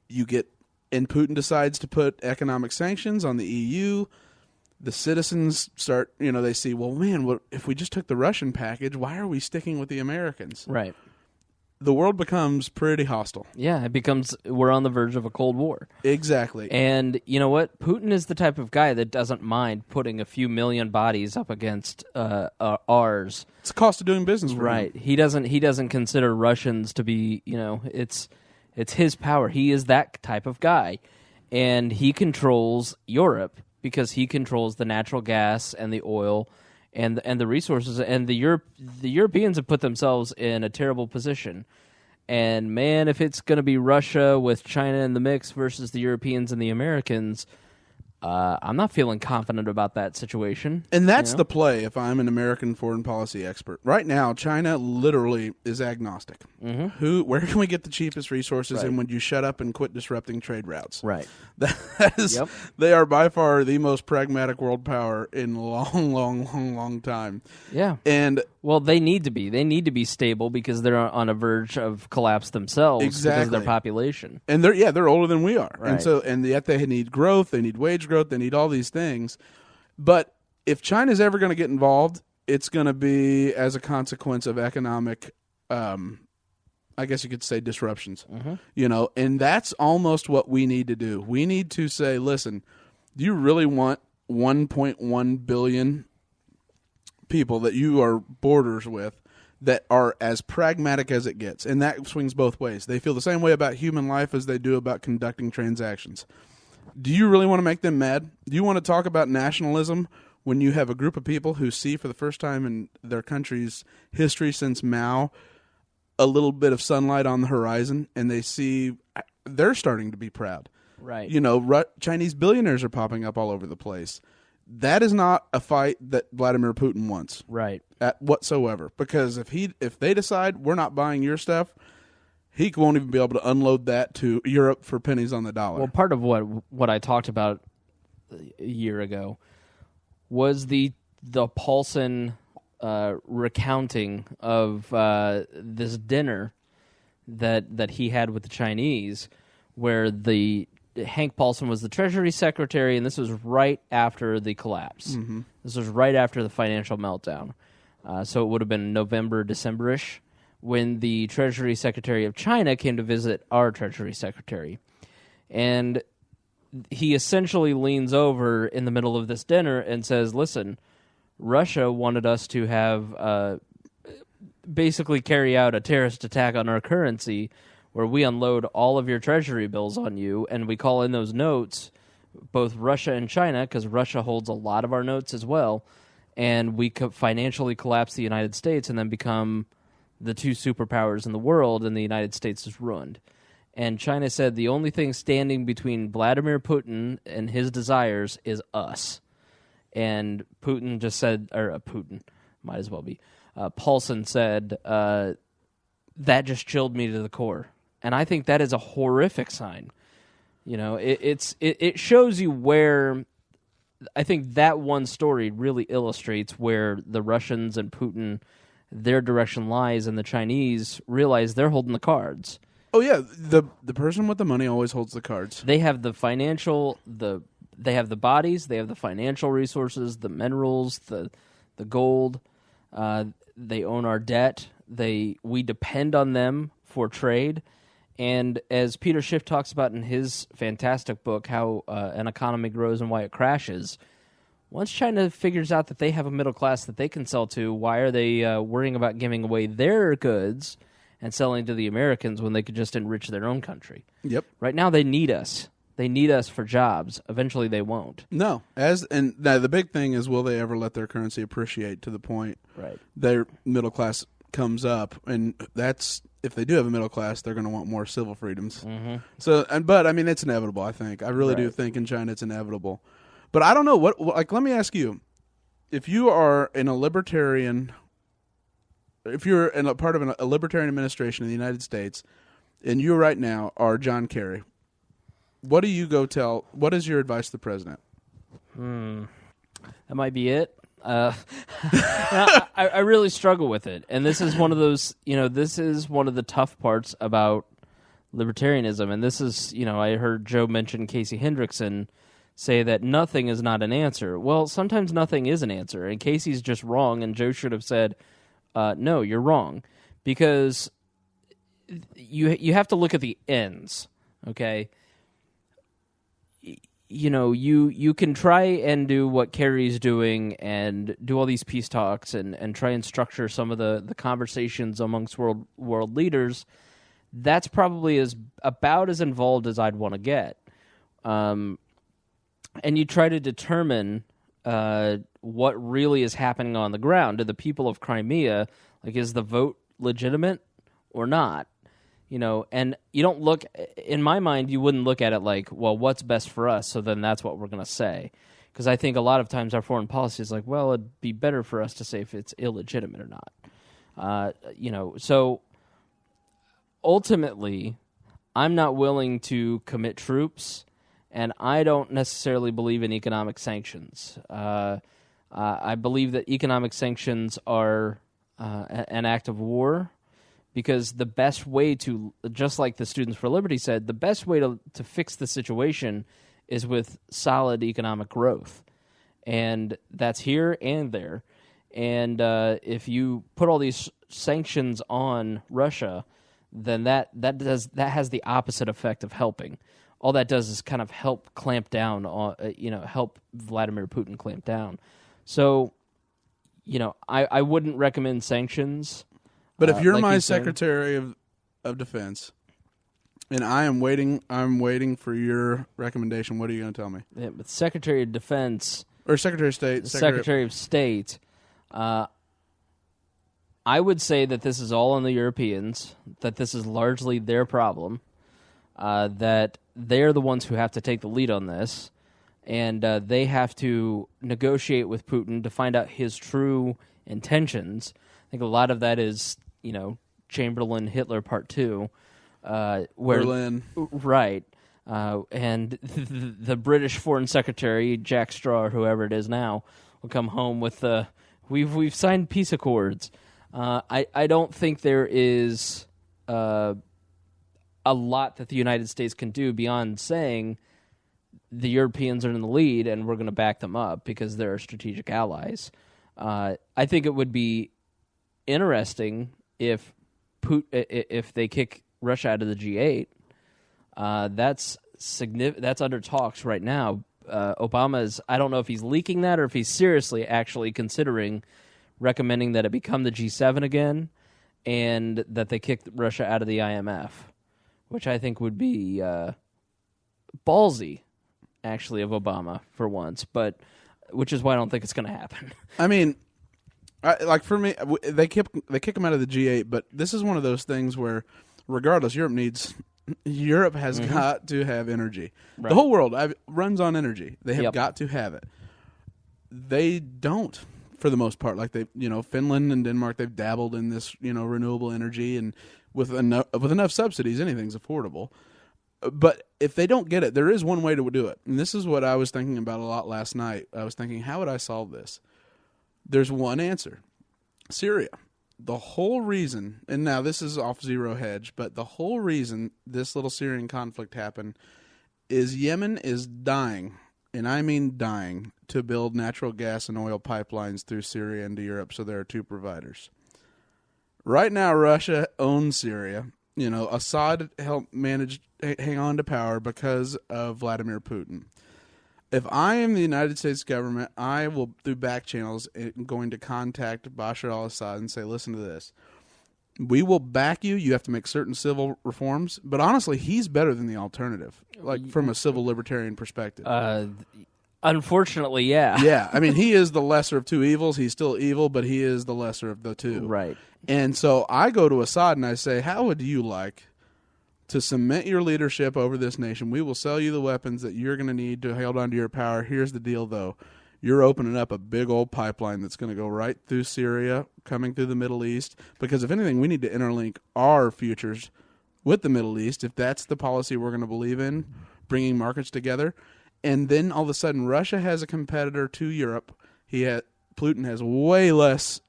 you get, and Putin decides to put economic sanctions on the EU. The citizens start, they see, well, man, if we just took the Russian package, why are we sticking with the Americans? Right. The world becomes pretty hostile. Yeah, we're on the verge of a Cold War. Exactly. And you know what? Putin is the type of guy that doesn't mind putting a few million bodies up against ours. It's the cost of doing business for him. He doesn't consider Russians to be, it's his power. He is that type of guy. And he controls Europe because he controls the natural gas and the oil and the resources, and the Europeans have put themselves in a terrible position. And man, if it's going to be Russia with China in the mix versus the Europeans and the Americans, I'm not feeling confident about that situation. And that's the play if I'm an American foreign policy expert. Right now, China literally is agnostic. Mm-hmm. Where can we get the cheapest resources, and would you shut up and quit disrupting trade routes? Right. That is, they are by far the most pragmatic world power in a long, long, long, long time. Yeah. And well, they need to be. They need to be stable because they're on a verge of collapse themselves because of their population. And they're older than we are. Right. And yet they need growth, they need wage growth, they need all these things. But if China's ever going to get involved, it's going to be as a consequence of economic I guess you could say disruptions. Mm-hmm. And that's almost what we need to do. We need to say, listen, do you really want 1.1 billion people that you are borders with that are as pragmatic as it gets? And that swings both ways. They feel the same way about human life as they do about conducting transactions. Do you really want to make them mad? Do you want to talk about nationalism when you have a group of people who see for the first time in their country's history since Mao a little bit of sunlight on the horizon, and they see they're starting to be proud? Right. Chinese billionaires are popping up all over the place. That is not a fight that Vladimir Putin wants. Right. Whatsoever. Because if they decide we're not buying your stuff, he won't even be able to unload that to Europe for pennies on the dollar. Well, part of what I talked about a year ago was the Paulson recounting of this dinner that he had with the Chinese, where Hank Paulson was the Treasury Secretary, and this was right after the collapse. Mm-hmm. This was right after the financial meltdown. So it would have been November, December-ish, when the Treasury Secretary of China came to visit our Treasury Secretary. And he essentially leans over in the middle of this dinner and says, listen, Russia wanted us to have basically carry out a terrorist attack on our currency where we unload all of your treasury bills on you, and we call in those notes, both Russia and China, because Russia holds a lot of our notes as well, and we could financially collapse the United States and then become the two superpowers in the world, and the United States is ruined. And China said the only thing standing between Vladimir Putin and his desires is us. And Putin just said, or Putin, might as well be, Paulson said, that just chilled me to the core. And I think that is a horrific sign. You know, it shows you where, I think that one story really illustrates where the Russians and Putin, their direction lies, and the Chinese realize they're holding the cards. Oh yeah, the person with the money always holds the cards. They have the financial, they have the bodies, they have the financial resources, the minerals, the gold. They own our debt. We depend on them for trade. And as Peter Schiff talks about in his fantastic book, how an economy grows and why it crashes, once China figures out that they have a middle class that they can sell to, why are they worrying about giving away their goods and selling to the Americans when they could just enrich their own country? Yep. Right now they need us. They need us for jobs. Eventually they won't. No. And now the big thing is, will they ever let their currency appreciate to the point their middle class comes up? And that's, if they do have a middle class, they're going to want more civil freedoms. Mm-hmm. So, but I mean, it's inevitable, I think. I really do think in China it's inevitable. But I don't know like, let me ask you, if you are in a libertarian, if you're in a part of a libertarian administration in the United States, and you right now are John Kerry, what do you go tell? What is your advice to the president? That might be it. I really struggle with it, and this is one of those. This is one of the tough parts about libertarianism, and this is. I heard Joe mention Casey Hendrickson say that nothing is not an answer. Well, sometimes nothing is an answer, and Casey's just wrong, and Joe should have said, "No, you're wrong," because you have to look at the ends. Okay. You can try and do what Kerry's doing and do all these peace talks and try and structure some of the conversations amongst world leaders. That's probably about as involved as I'd want to get. And you try to determine what really is happening on the ground. To the people of Crimea, like, is the vote legitimate or not? And you don't look, in my mind, you wouldn't look at it like, well, what's best for us? So then that's what we're going to say. Because I think a lot of times our foreign policy is like, well, it'd be better for us to say if it's illegitimate or not. So ultimately, I'm not willing to commit troops, and I don't necessarily believe in economic sanctions. I believe that economic sanctions are an act of war. Because the best way to, just like the Students for Liberty said, the best way to fix the situation is with solid economic growth. And that's here and there. And if you put all these sanctions on Russia, then that has the opposite effect of helping. All that does is kind of help clamp down on, help Vladimir Putin clamp down. So, I wouldn't recommend sanctions. But if you're my Secretary of Defense, and I'm waiting for your recommendation, what are you going to tell me? Yeah, but Secretary of Defense or Secretary of State, Secretary of State, I would say that this is all on the Europeans. That this is largely their problem. That they're the ones who have to take the lead on this, and they have to negotiate with Putin to find out his true intentions. I think a lot of that is, Chamberlain, Hitler Part 2. Where, Berlin. Right. And the British Foreign Secretary, Jack Straw, or whoever it is now, will come home with we've signed peace accords. I don't think there is a lot that the United States can do beyond saying the Europeans are in the lead and we're going to back them up because they're our strategic allies. I think it would be interesting if they kick Russia out of the G8. That's under talks right now. Obama I don't know if he's leaking that or if he's seriously actually considering recommending that it become the G7 again and that they kick Russia out of the IMF, which I think would be ballsy, actually, of Obama for once, but which is why I don't think it's going to happen. I mean, for me, they kick them out of the G8, but this is one of those things where, regardless, Europe needs Europe has got to have energy. Right. The whole world runs on energy. They have got to have it. They don't, for the most part. Like Finland and Denmark, they've dabbled in this, renewable energy, and with enough subsidies, anything's affordable. But if they don't get it, there is one way to do it. And this is what I was thinking about a lot last night. I was thinking, how would I solve this? There's one answer. Syria. The whole reason, and now this is off zero hedge, but the whole reason this little Syrian conflict happened is Yemen is dying, and I mean dying, to build natural gas and oil pipelines through Syria into Europe, so there are two providers. Right now, Russia owns Syria. Assad helped hang on to power because of Vladimir Putin. If I am the United States government, I will, through back channels, going to contact Bashar al-Assad and say, listen to this. We will back you. You have to make certain civil reforms. But honestly, he's better than the alternative, like from a civil libertarian perspective. Unfortunately, yeah. Yeah. I mean, he is the lesser of two evils. He's still evil, but he is the lesser of the two. Right. And so I go to Assad and I say, how would you like to cement your leadership over this nation? We will sell you the weapons that you're going to need to hold on to your power. Here's the deal, though. You're opening up a big old pipeline that's going to go right through Syria, coming through the Middle East, because if anything, we need to interlink our futures with the Middle East, if that's the policy we're going to believe in, bringing markets together. And then all of a sudden, Russia has a competitor to Europe. Putin has way less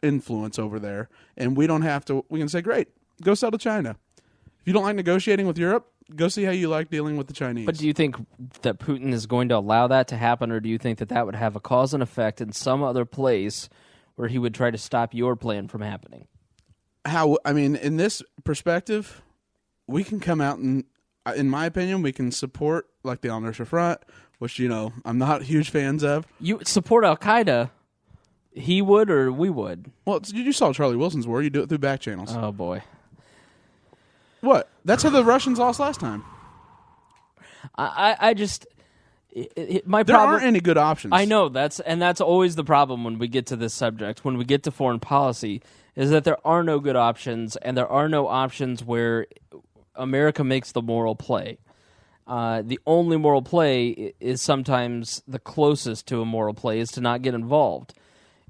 influence over there, and we don't have to. We can say, great, go sell to China. If you don't like negotiating with Europe, go see how you like dealing with the Chinese. But do you think that Putin is going to allow that to happen, or do you think that would have a cause and effect in some other place where he would try to stop your plan from happening? In this perspective, we can come out and, in my opinion, we can support like the Al-Nusra Front, which, I'm not huge fans of. You support Al-Qaeda. He would or we would? Well, you saw Charlie Wilson's war. You do it through back channels. Oh, boy. What? That's how the Russians lost last time. I just... my there problem, aren't any good options. I know, that's always the problem when we get to this subject, when we get to foreign policy, is that there are no good options, and there are no options where America makes the moral play. The only moral play is sometimes the closest to a moral play is to not get involved.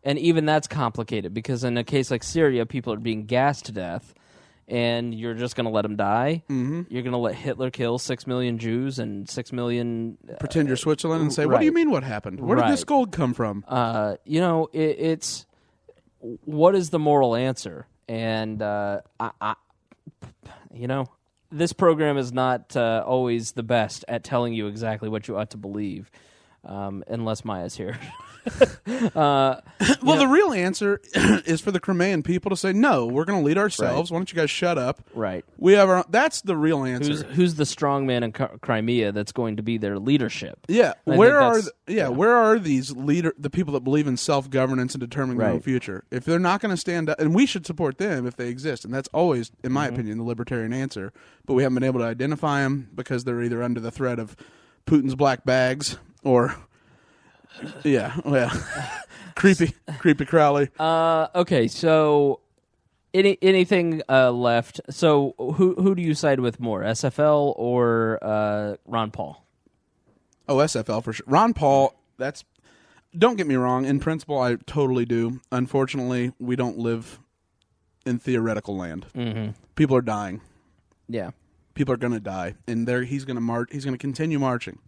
And even that's complicated, because in a case like Syria, people are being gassed to death, and you're just going to let them die. Mm-hmm. You're going to let Hitler kill 6 million Jews and 6 million... pretend you're Switzerland and say, what do you mean what happened? Where did this gold come from? It's... What is the moral answer? And, this program is not always the best at telling you exactly what you ought to believe, unless Maya's here. The real answer is for the Crimean people to say, no, we're going to lead ourselves. Right. Why don't you guys shut up? Right. We have our own. That's the real answer. Who's the strong man in Crimea that's going to be their leadership? Yeah. Where are these the people that believe in self-governance and determining their own future? If they're not going to stand up, and we should support them if they exist, and that's always, in my opinion, the libertarian answer, but we haven't been able to identify them because they're either under the threat of Putin's black bags or... Yeah, well, creepy Crowley. Okay, so anything left? So who do you side with more, SFL or Ron Paul? Oh, SFL for sure. Ron Paul. Don't get me wrong. In principle, I totally do. Unfortunately, we don't live in theoretical land. Mm-hmm. People are dying. Yeah, people are going to die, and he's going to march. He's going to continue marching.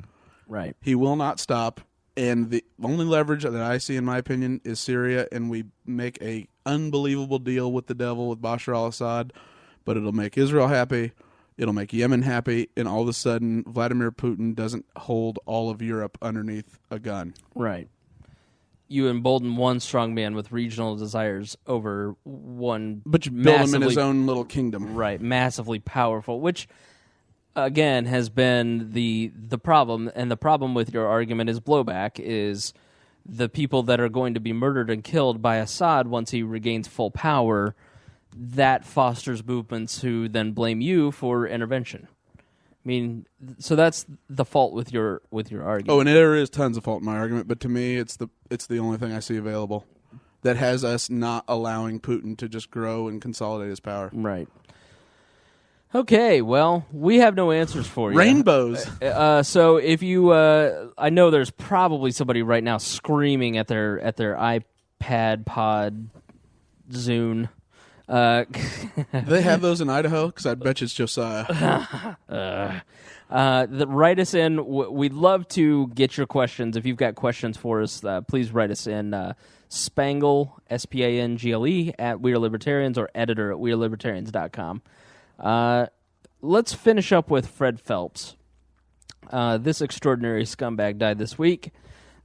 Right. He will not stop. And the only leverage that I see, in my opinion, is Syria, and we make a unbelievable deal with the devil, with Bashar al-Assad, but it'll make Israel happy, it'll make Yemen happy, and all of a sudden, Vladimir Putin doesn't hold all of Europe underneath a gun. Right. You embolden one strong man with regional desires over one... But you build him in his own little kingdom. Right, massively powerful, which... Again, has been the problem, and the problem with your argument is blowback, is the people that are going to be murdered and killed by Assad once he regains full power, that fosters movements who then blame you for intervention. I mean, so that's the fault with your argument. Oh, and there is tons of fault in my argument, but to me, it's the only thing I see available that has us not allowing Putin to just grow and consolidate his power. Right. Okay, well, we have no answers for you. Rainbows. So if you, I know there's probably somebody right now screaming at their iPad Pod Zune. They have those in Idaho? Because I bet you it's Josiah. Write us in. We'd love to get your questions. If you've got questions for us, please write us in Spangle, Spangle, at We Are Libertarians, or editor at WeareLibertarians.com. Let's finish up with Fred Phelps. This extraordinary scumbag died this week.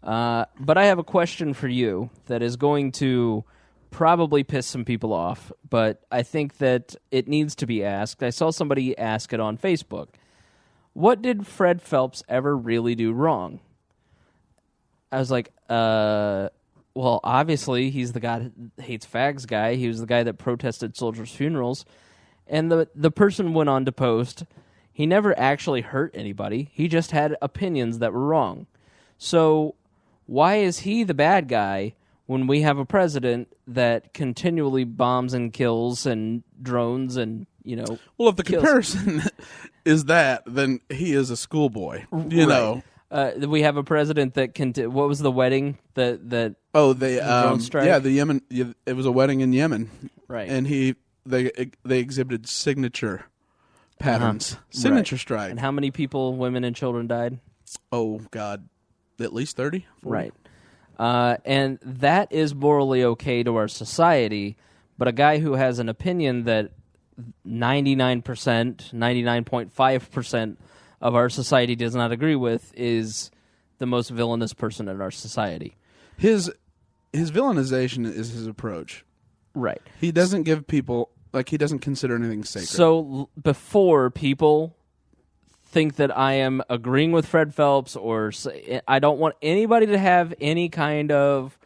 But I have a question for you that is going to probably piss some people off, but I think that it needs to be asked. I saw somebody ask it on Facebook. What did Fred Phelps ever really do wrong? I was like, well, obviously he's the guy that hates fags guy. He was the guy that protested soldiers' funerals. And the person went on to post, he never actually hurt anybody. He just had opinions that were wrong. So why is he the bad guy when we have a president that continually bombs and kills and drones and, Well, if the comparison is that, then he is a schoolboy, you know. We have a president that what was the wedding that the drone strike? Yeah, the Yemen. It was a wedding in Yemen, right? And they exhibited signature patterns, signature strike. And how many people, women and children, died? Oh God, at least 30, 40. Right. And that is morally okay to our society, but a guy who has an opinion that 99%, 99.5% of our society does not agree with is the most villainous person in our society. His villainization is his approach. Right. He doesn't give people, he doesn't consider anything sacred. So before people think that I am agreeing with Fred Phelps, or I don't want anybody to have any kind of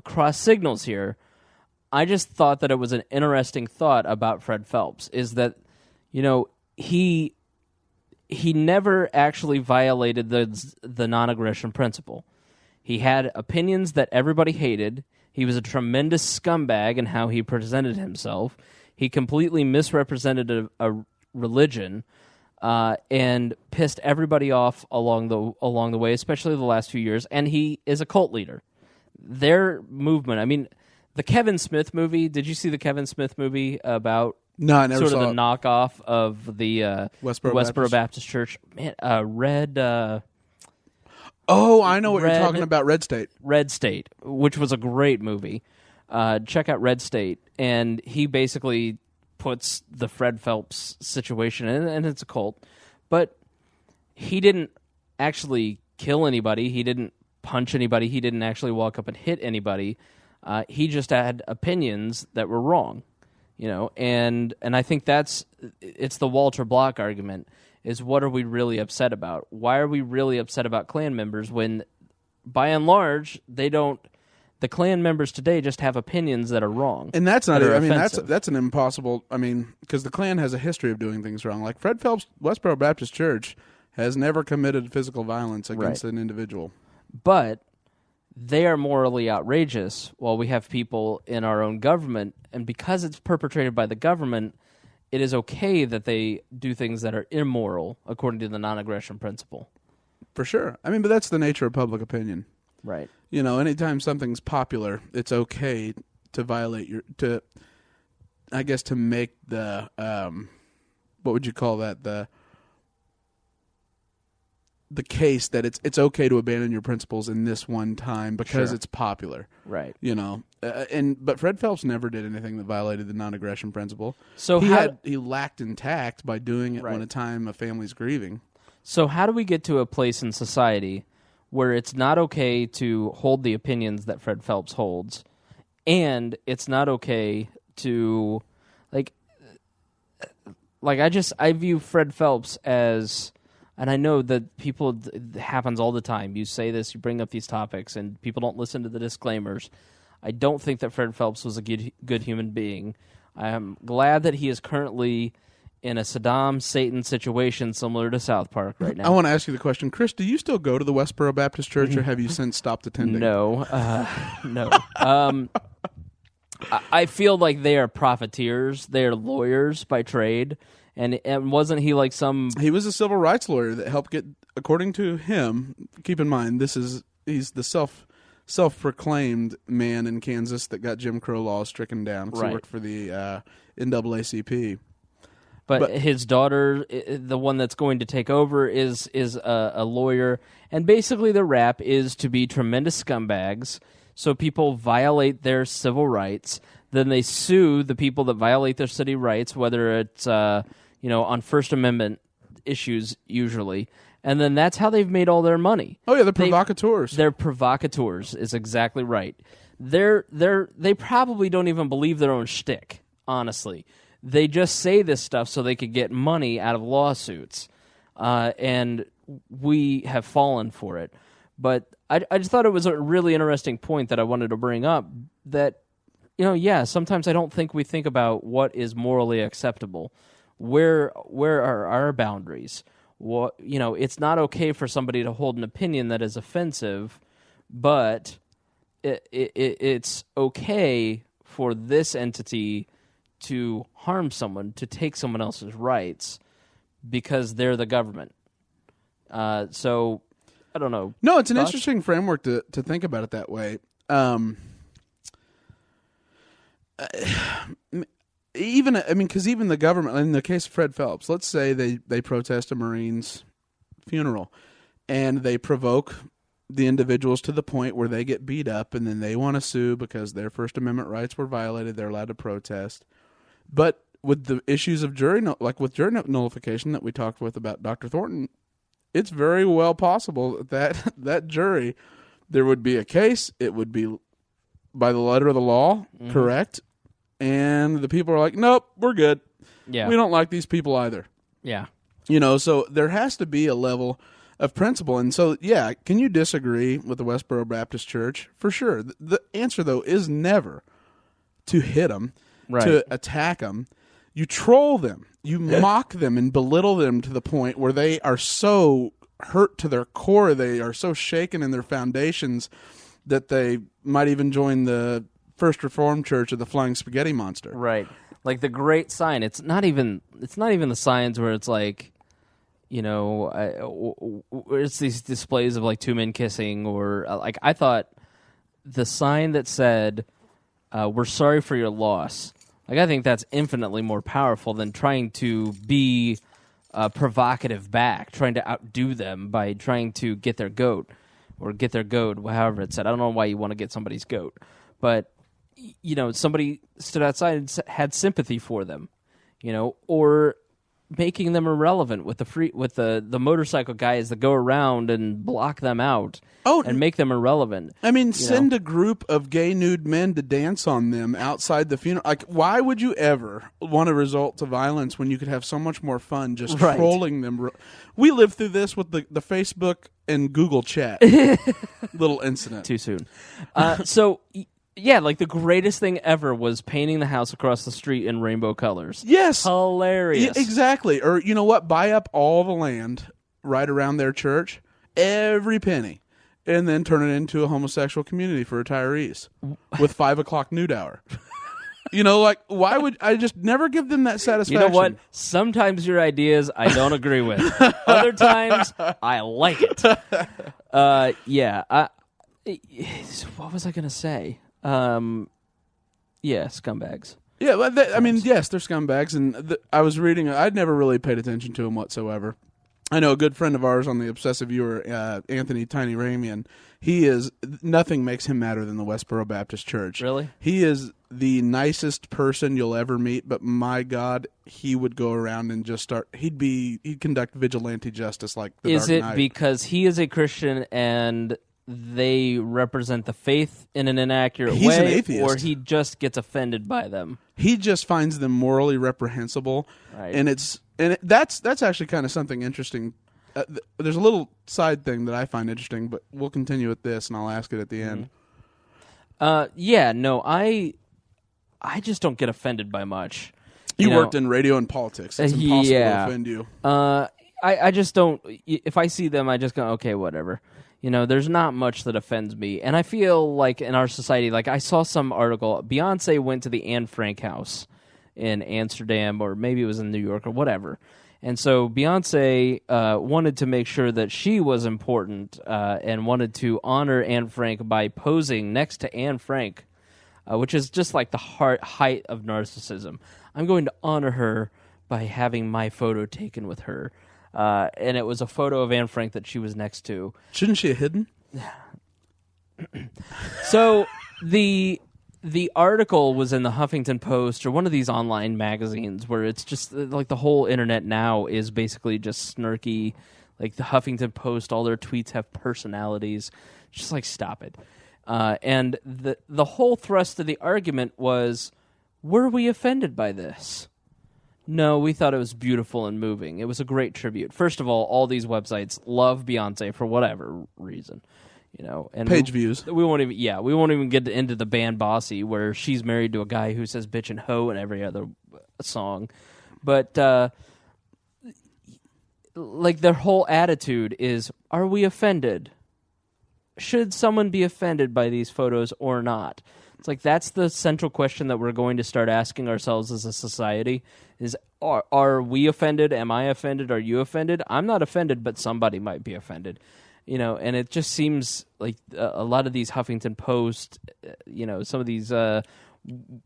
cross signals here. I just thought that it was an interesting thought about Fred Phelps, is that, he never actually violated the non-aggression principle. He had opinions that everybody hated. He was a tremendous scumbag in how he presented himself. He completely misrepresented a religion. And pissed everybody off along the way, especially the last few years. And he is a cult leader. Their movement. I mean, the Kevin Smith movie. Did you see the Kevin Smith movie about? No, I never saw the knockoff of the Westboro Baptist Church. Man, Red. Oh, I know what you're talking about. Red State. Red State, which was a great movie. Check out Red State, and he basically puts the Fred Phelps situation in, and it's a cult. But he didn't actually kill anybody. He didn't punch anybody. He didn't actually walk up and hit anybody. He just had opinions that were wrong, and I think it's the Walter Block argument, is what are we really upset about? Why are we really upset about Klan members when, by and large, the Klan members today just have opinions that are wrong. And that's not it. I mean, that's an impossible, because the Klan has a history of doing things wrong. Like Fred Phelps, Westboro Baptist Church has never committed physical violence against an individual. But they are morally outrageous while we have people in our own government, and because it's perpetrated by the government, it is okay that they do things that are immoral according to the non-aggression principle. For sure. But that's the nature of public opinion. Right. Anytime something's popular, it's okay to violate to make the, what would you call that? The case that it's okay to abandon your principles in this one time because it's popular. Right. But Fred Phelps never did anything that violated the non-aggression principle. So he lacked in tact by doing it when a time a family's grieving. So how do we get to a place in society where it's not okay to hold the opinions that Fred Phelps holds, and it's not okay to, I view Fred Phelps as, and I know that it happens all the time. You say this, you bring up these topics, and people don't listen to the disclaimers. I don't think that Fred Phelps was a good human being. I am glad that he is currently in a Saddam Satan situation similar to South Park right now. I want to ask you the question, Chris, do you still go to the Westboro Baptist Church, or have you since stopped attending? No. No. I feel like they are profiteers. They are lawyers by trade, And wasn't he like some... He was a civil rights lawyer that helped get, according to him, keep in mind, he's the self-proclaimed man in Kansas that got Jim Crow laws stricken down. Right. He worked for the NAACP. But his daughter, the one that's going to take over, is a lawyer. And basically the rap is to be tremendous scumbags. So people violate their civil rights. Then they sue the people that violate their city rights, whether it's on First Amendment issues usually. And then that's how they've made all their money. Oh yeah, they're provocateurs. They're provocateurs is exactly right. They probably don't even believe their own shtick, honestly. They just say this stuff so they could get money out of lawsuits, and we have fallen for it. But I just thought it was a really interesting point that I wanted to bring up, that, sometimes I don't think we think about what is morally acceptable. Where are our boundaries? It's not okay for somebody to hold an opinion that is offensive, but it's okay for this entity to harm someone, to take someone else's rights, because they're the government. So, I don't know. No, it's an interesting framework to think about it that way. Because even the government, in the case of Fred Phelps, let's say they protest a Marine's funeral, and they provoke the individuals to the point where they get beat up, and then they want to sue because their First Amendment rights were violated. They're allowed to protest. But with the issues of jury nullification that we talked with about Dr. Thornton, it's very well possible that that jury, there would be a case. It would be by the letter of the law, correct? And the people are like, nope, we're good. Yeah. We don't like these people either. Yeah. So there has to be a level of principle. And so, yeah, can you disagree with the Westboro Baptist Church? For sure. The answer, though, is never to hit them, to attack them. You troll them. You mock them and belittle them to the point where they are so hurt to their core, they are so shaken in their foundations that they might even join the First Reformed Church of the Flying Spaghetti Monster. Right. Like the great sign. It's not even the signs where it's like, it's these displays of like two men kissing, or like I thought the sign that said, "We're sorry for your loss." Like I think that's infinitely more powerful than trying to be provocative back, trying to outdo them by trying to get their goat or get their goat, however it's said. I don't know why you want to get somebody's goat, but somebody stood outside and had sympathy for them, or making them irrelevant with the motorcycle guys that go around and block them out and make them irrelevant. I mean, send a group of gay nude men to dance on them outside the funeral. Like, why would you ever want to resort to violence when you could have so much more fun just trolling them? We lived through this with the Facebook and Google chat little incident. Too soon. Yeah, like the greatest thing ever was painting the house across the street in rainbow colors. Yes. Hilarious. Exactly. Or you know what? Buy up all the land right around their church, every penny, and then turn it into a homosexual community for retirees with 5 o'clock nude hour. Why would I just never give them that satisfaction? You know what? Sometimes your ideas I don't agree with. Other times I like it. What was I going to say? Scumbags. Yeah, yes, they're scumbags, and I was reading. I'd never really paid attention to them whatsoever. I know a good friend of ours on the Obsessive Viewer, Anthony Tiny Ramian. Nothing makes him madder than the Westboro Baptist Church. Really? He is the nicest person you'll ever meet, but my God, he would go around and just he'd conduct vigilante justice like the Dark Knight. Is it because he is a Christian and they represent the faith in an inaccurate way? He's an atheist. Or he just gets offended by them? He just finds them morally reprehensible, right. And that's actually kind of something interesting. There's a little side thing that I find interesting, but we'll continue with this, and I'll ask it at the end. I just don't get offended by much. You worked in radio and politics. It's impossible to offend you. I just don't. If I see them, I just go, okay, whatever. There's not much that offends me. And I feel like in our society, like I saw some article, Beyonce went to the Anne Frank house in Amsterdam, or maybe it was in New York or whatever. And so Beyonce wanted to make sure that she was important and wanted to honor Anne Frank by posing next to Anne Frank, which is just like the height of narcissism. I'm going to honor her by having my photo taken with her. And it was a photo of Anne Frank that she was next to. Shouldn't she have hidden? So the article was in the Huffington Post or one of these online magazines where it's just like the whole internet now is basically just snarky. Like the Huffington Post, all their tweets have personalities. Just like, stop it. And the whole thrust of the argument was, were we offended by this? No, we thought it was beautiful and moving. It was a great tribute. First of all these websites love Beyonce for whatever reason. And page views. We won't even get into the band Bossy, where she's married to a guy who says bitch and hoe in every other song. But like their whole attitude is, are we offended? Should someone be offended by these photos or not? It's like that's the central question that we're going to start asking ourselves as a society is, are we offended? Am I offended? Are you offended? I'm not offended, but somebody might be offended. And it just seems like a lot of these Huffington Post, some of these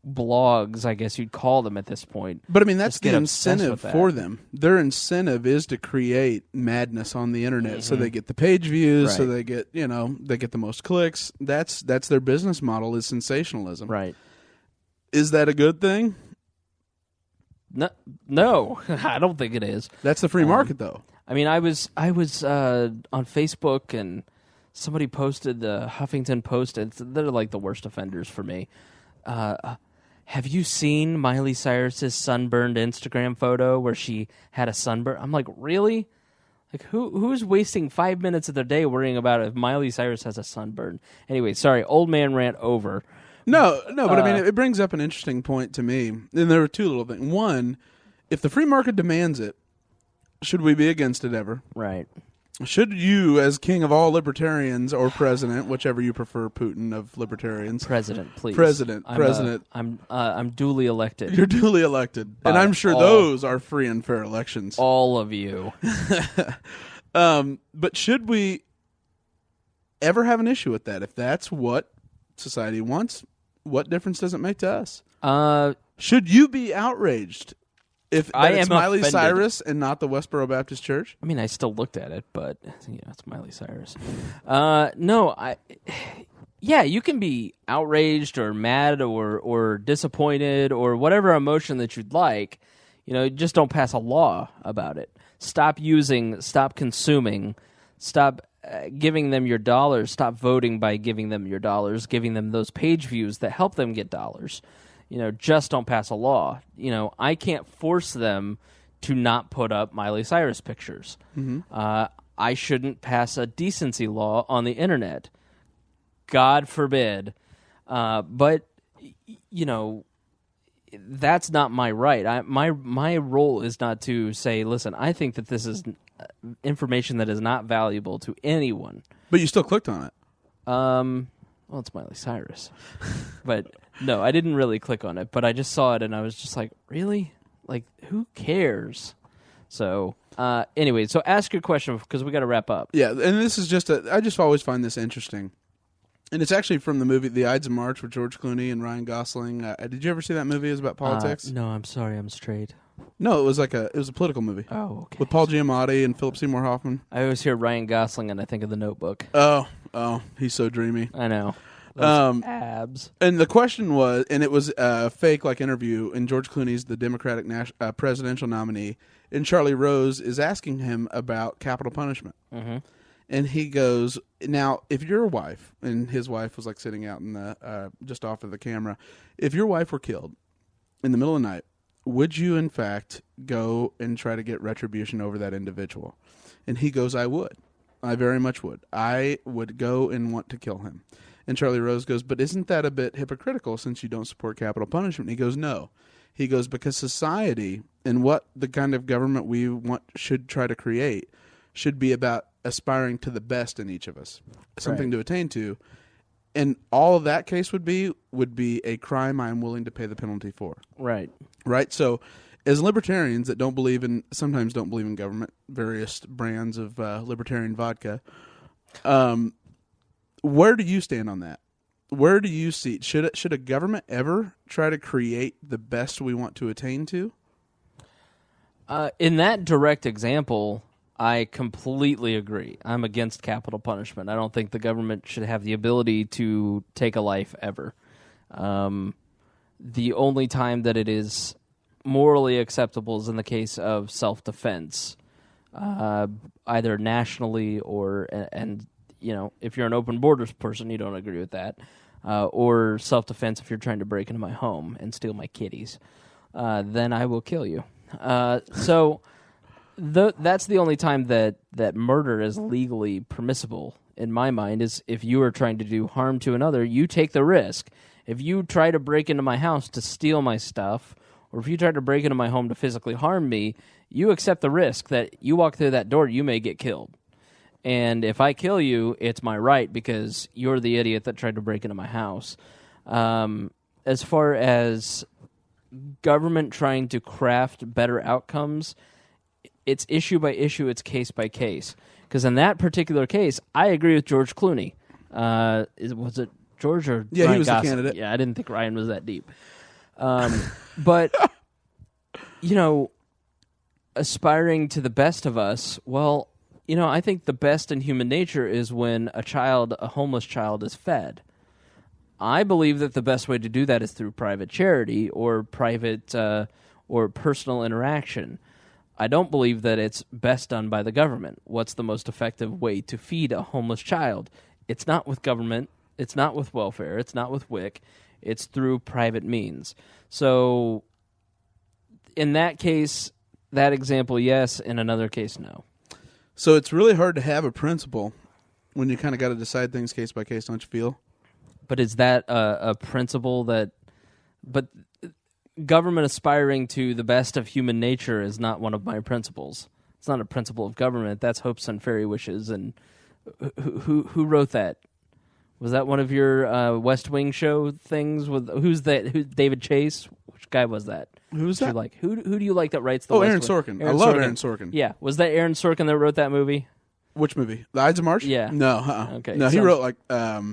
blogs, I guess you'd call them at this point. But I mean, that's the incentive for them. Their incentive is to create madness on the internet, so they get the page views, so they get the most clicks. That's their business model, is sensationalism. Right. Is that a good thing? No, I don't think it is. That's the free market, though. I mean, I was on Facebook, and somebody posted the Huffington Post. They're like the worst offenders for me. Have you seen Miley Cyrus's sunburned Instagram photo where she had a sunburn? I'm like, really? Like, who's wasting 5 minutes of their day worrying about if Miley Cyrus has a sunburn? Anyway, sorry, old man rant over. No, but I mean, it brings up an interesting point to me. And there are two little things. One, if the free market demands it, should we be against it ever? Right. Should you, as king of all libertarians, or president, whichever you prefer, Putin of libertarians, president, please, president, I'm duly elected. You're duly elected, and I'm sure those are free and fair elections. All of you. But should we ever have an issue with that? If that's what society wants, what difference does it make to us? Should you be outraged if it's Miley Cyrus and not the Westboro Baptist Church? I mean, I still looked at it, but it's Miley Cyrus. No, you can be outraged or mad or disappointed or whatever emotion that you'd like. Just don't pass a law about it. Stop consuming, stop giving them your dollars, stop voting by giving them your dollars, giving them those page views that help them get dollars. Just don't pass a law. I can't force them to not put up Miley Cyrus pictures. I shouldn't pass a decency law on the internet. God forbid. But that's not my right. My role is not to say, listen, I think that this is information that is not valuable to anyone. But you still clicked on it. Well, it's Miley Cyrus. But no, I didn't really click on it, but I just saw it and I was just like, really? Like, who cares? So, anyway, so ask your question because we got to wrap up. Yeah, and this is I just always find this interesting. And it's actually from the movie The Ides of March with George Clooney and Ryan Gosling. Did you ever see that movie? It was about politics. No, I'm sorry, I'm straight. No, it was a political movie. Oh, okay. With Paul Giamatti and Philip Seymour Hoffman. I always hear Ryan Gosling and I think of The Notebook. Oh, he's so dreamy. I know. Those abs. And the question was, and it was a fake interview, and George Clooney's the Democratic presidential nominee, and Charlie Rose is asking him about capital punishment. Mm-hmm. And he goes, now, if your wife, and his wife was sitting out in the just off of the camera, if your wife were killed in the middle of the night, would you in fact go and try to get retribution over that individual? And he goes, I would. I very much would. I would go and want to kill him. And Charlie Rose goes, but isn't that a bit hypocritical since you don't support capital punishment? And he goes, no. He goes, because society and what the kind of government we should try to create should be about aspiring to the best in each of us, something to attain to. And all of that case would be a crime I'm willing to pay the penalty for. Right. Right? So as libertarians that sometimes don't believe in government, various brands of libertarian vodka, where do you stand on that? Where do you see, should a government ever try to create the best we want to attain to? In that direct example, I completely agree. I'm against capital punishment. I don't think the government should have the ability to take a life ever. The only time that it is morally acceptable is in the case of self-defense, either nationally or, and if you're an open borders person, you don't agree with that, or self-defense if you're trying to break into my home and steal my kitties, then I will kill you. So that's the only time that murder is legally permissible, in my mind, is if you are trying to do harm to another, you take the risk. If you try to break into my house to steal my stuff, or if you try to break into my home to physically harm me, you accept the risk that you walk through that door, you may get killed. And if I kill you, it's my right because you're the idiot that tried to break into my house. As far as government trying to craft better outcomes, it's issue by issue, it's case by case. Because in that particular case, I agree with George Clooney. Was it George or yeah, Ryan he was Gosling? the candidate. Yeah, I didn't think Ryan was that deep. But, aspiring to the best of us, well, I think the best in human nature is when a homeless child is fed. I believe that the best way to do that is through private charity or private or personal interaction. I don't believe that it's best done by the government. What's the most effective way to feed a homeless child? It's not with government. It's not with welfare. It's not with WIC. It's through private means. So in that case, that example, yes. In another case, no. So it's really hard to have a principle when you kind of got to decide things case by case, don't you feel? But is that a principle that... But government aspiring to the best of human nature is not one of my principles. It's not a principle of government. That's hopes and fairy wishes. And who wrote that? Was that one of your West Wing show things? Who's that? David Chase? Which guy was that? Who's that? Like who do you like that writes the? Oh, West Aaron Wing? Sorkin. I love Aaron Sorkin. Yeah, was that Aaron Sorkin that wrote that movie? Which movie? The Ides of March? Yeah. No. Okay. No, he wrote like A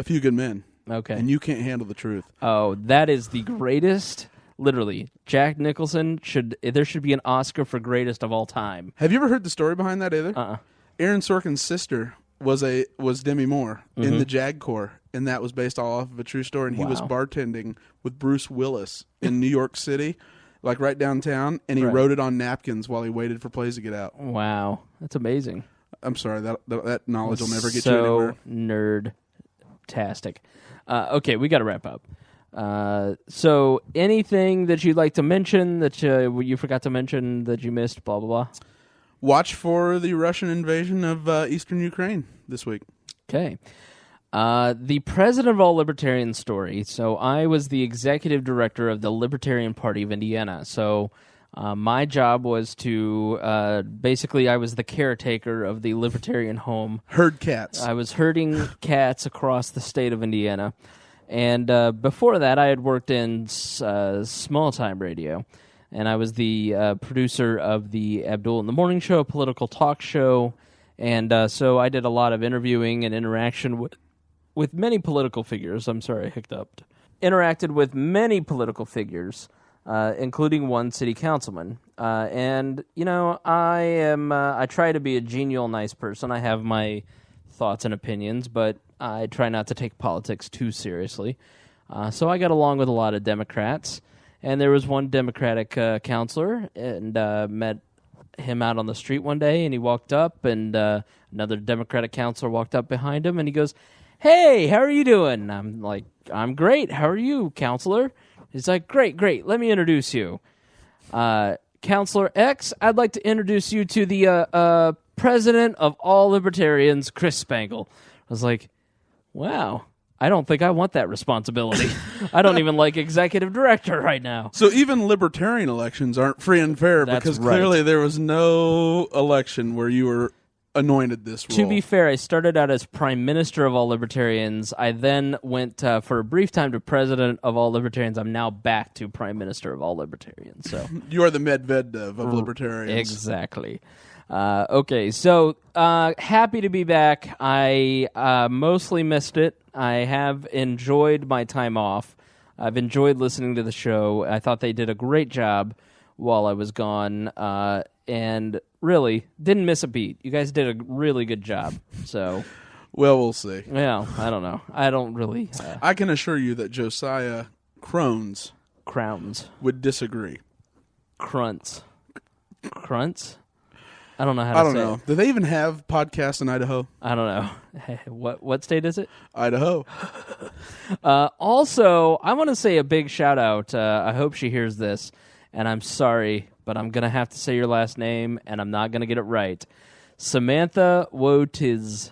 Few Good Men. Okay. And You Can't Handle the Truth. Oh, that is the greatest. Literally, Jack Nicholson there should be an Oscar for greatest of all time. Have you ever heard the story behind that either? Aaron Sorkin's sister was Demi Moore in the JAG Corps, and that was based all off of a true story. And he was bartending with Bruce Willis in New York City, like right downtown, and he wrote it on napkins while he waited for plays to get out. Wow, that's amazing. I'm sorry, that knowledge will never get you anywhere. So nerd-tastic. Okay, we got to wrap up. So anything that you'd like to mention that you forgot to mention that you missed, blah, blah, blah? Watch for the Russian invasion of eastern Ukraine this week. Okay. The president of all libertarian story. So I was the executive director of the Libertarian Party of Indiana. So my job was to basically I was the caretaker of the libertarian home. Herd cats. I was herding cats across the state of Indiana. And before that, I had worked in small-time radio. And I was the producer of the Abdul in the Morning Show, a political talk show. And so I did a lot of interviewing and interaction with many political figures. I'm sorry, I hiccuped. Interacted with many political figures, including one city councilman. And, I try to be a genial, nice person. I have my thoughts and opinions, but I try not to take politics too seriously. So I got along with a lot of Democrats. And there was one Democratic counselor, and met him out on the street one day, and he walked up, and another Democratic counselor walked up behind him, and he goes, "Hey, how are you doing?" And I'm like, "I'm great. How are you, counselor?" He's like, "Great. Let me introduce you. Counselor X, I'd like to introduce you to the president of all libertarians, Chris Spangle." I was like, wow. I don't think I want that responsibility. I don't even like executive director right now. So even libertarian elections aren't free and fair because clearly there was no election where you were anointed this role. To be fair, I started out as Prime Minister of all Libertarians. I then went for a brief time to President of all Libertarians. I'm now back to Prime Minister of all Libertarians. So you are the Medvedev of Libertarians. Exactly. Okay, so happy to be back. I mostly missed it. I have enjoyed my time off. I've enjoyed listening to the show. I thought they did a great job while I was gone, and really didn't miss a beat. You guys did a really good job. So, well, we'll see. Yeah, I don't know. I don't really. I can assure you that Josiah Crowns would disagree. Crunts. I don't know how to say it. I don't know. Do they even have podcasts in Idaho? I don't know. Hey, what state is it? Idaho. Also, I want to say a big shout out. I hope she hears this, and I'm sorry, but I'm going to have to say your last name, and I'm not going to get it right. Samantha Wotiz.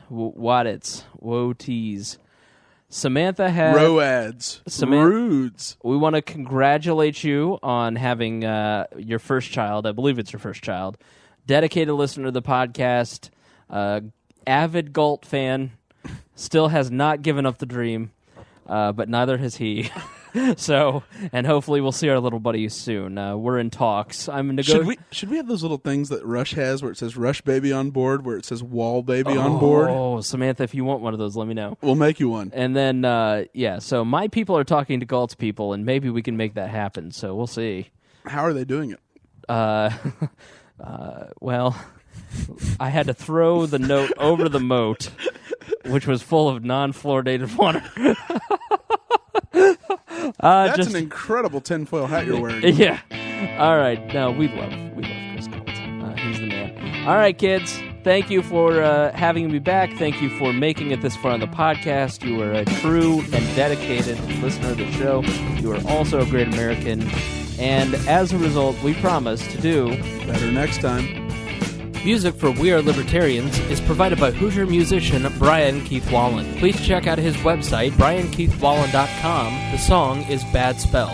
Samantha had... Roads. Rudes. We want to congratulate you on having your first child. I believe it's your first child. Dedicated listener to the podcast, avid Galt fan, still has not given up the dream, but neither has he. So, and hopefully we'll see our little buddy soon. We're in talks. Should we have those little things that Rush has where it says Rush Baby on board, where it says Wall Baby on board? Oh, Samantha, if you want one of those, let me know. We'll make you one. And then, so my people are talking to Galt's people, and maybe we can make that happen, so we'll see. How are they doing it? Well, I had to throw the note over the moat, which was full of non-fluoridated water. That's an incredible tinfoil hat you're wearing. Yeah. All right. No, we love Chris Galt. He's the man. All right, kids. Thank you for having me back. Thank you for making it this far on the podcast. You are a true and dedicated listener of the show. You are also a great American. And as a result, we promise to do better next time. Music for We Are Libertarians is provided by Hoosier musician Brian Keith Wallen. Please check out his website, briankeithwallen.com. The song is Bad Spell.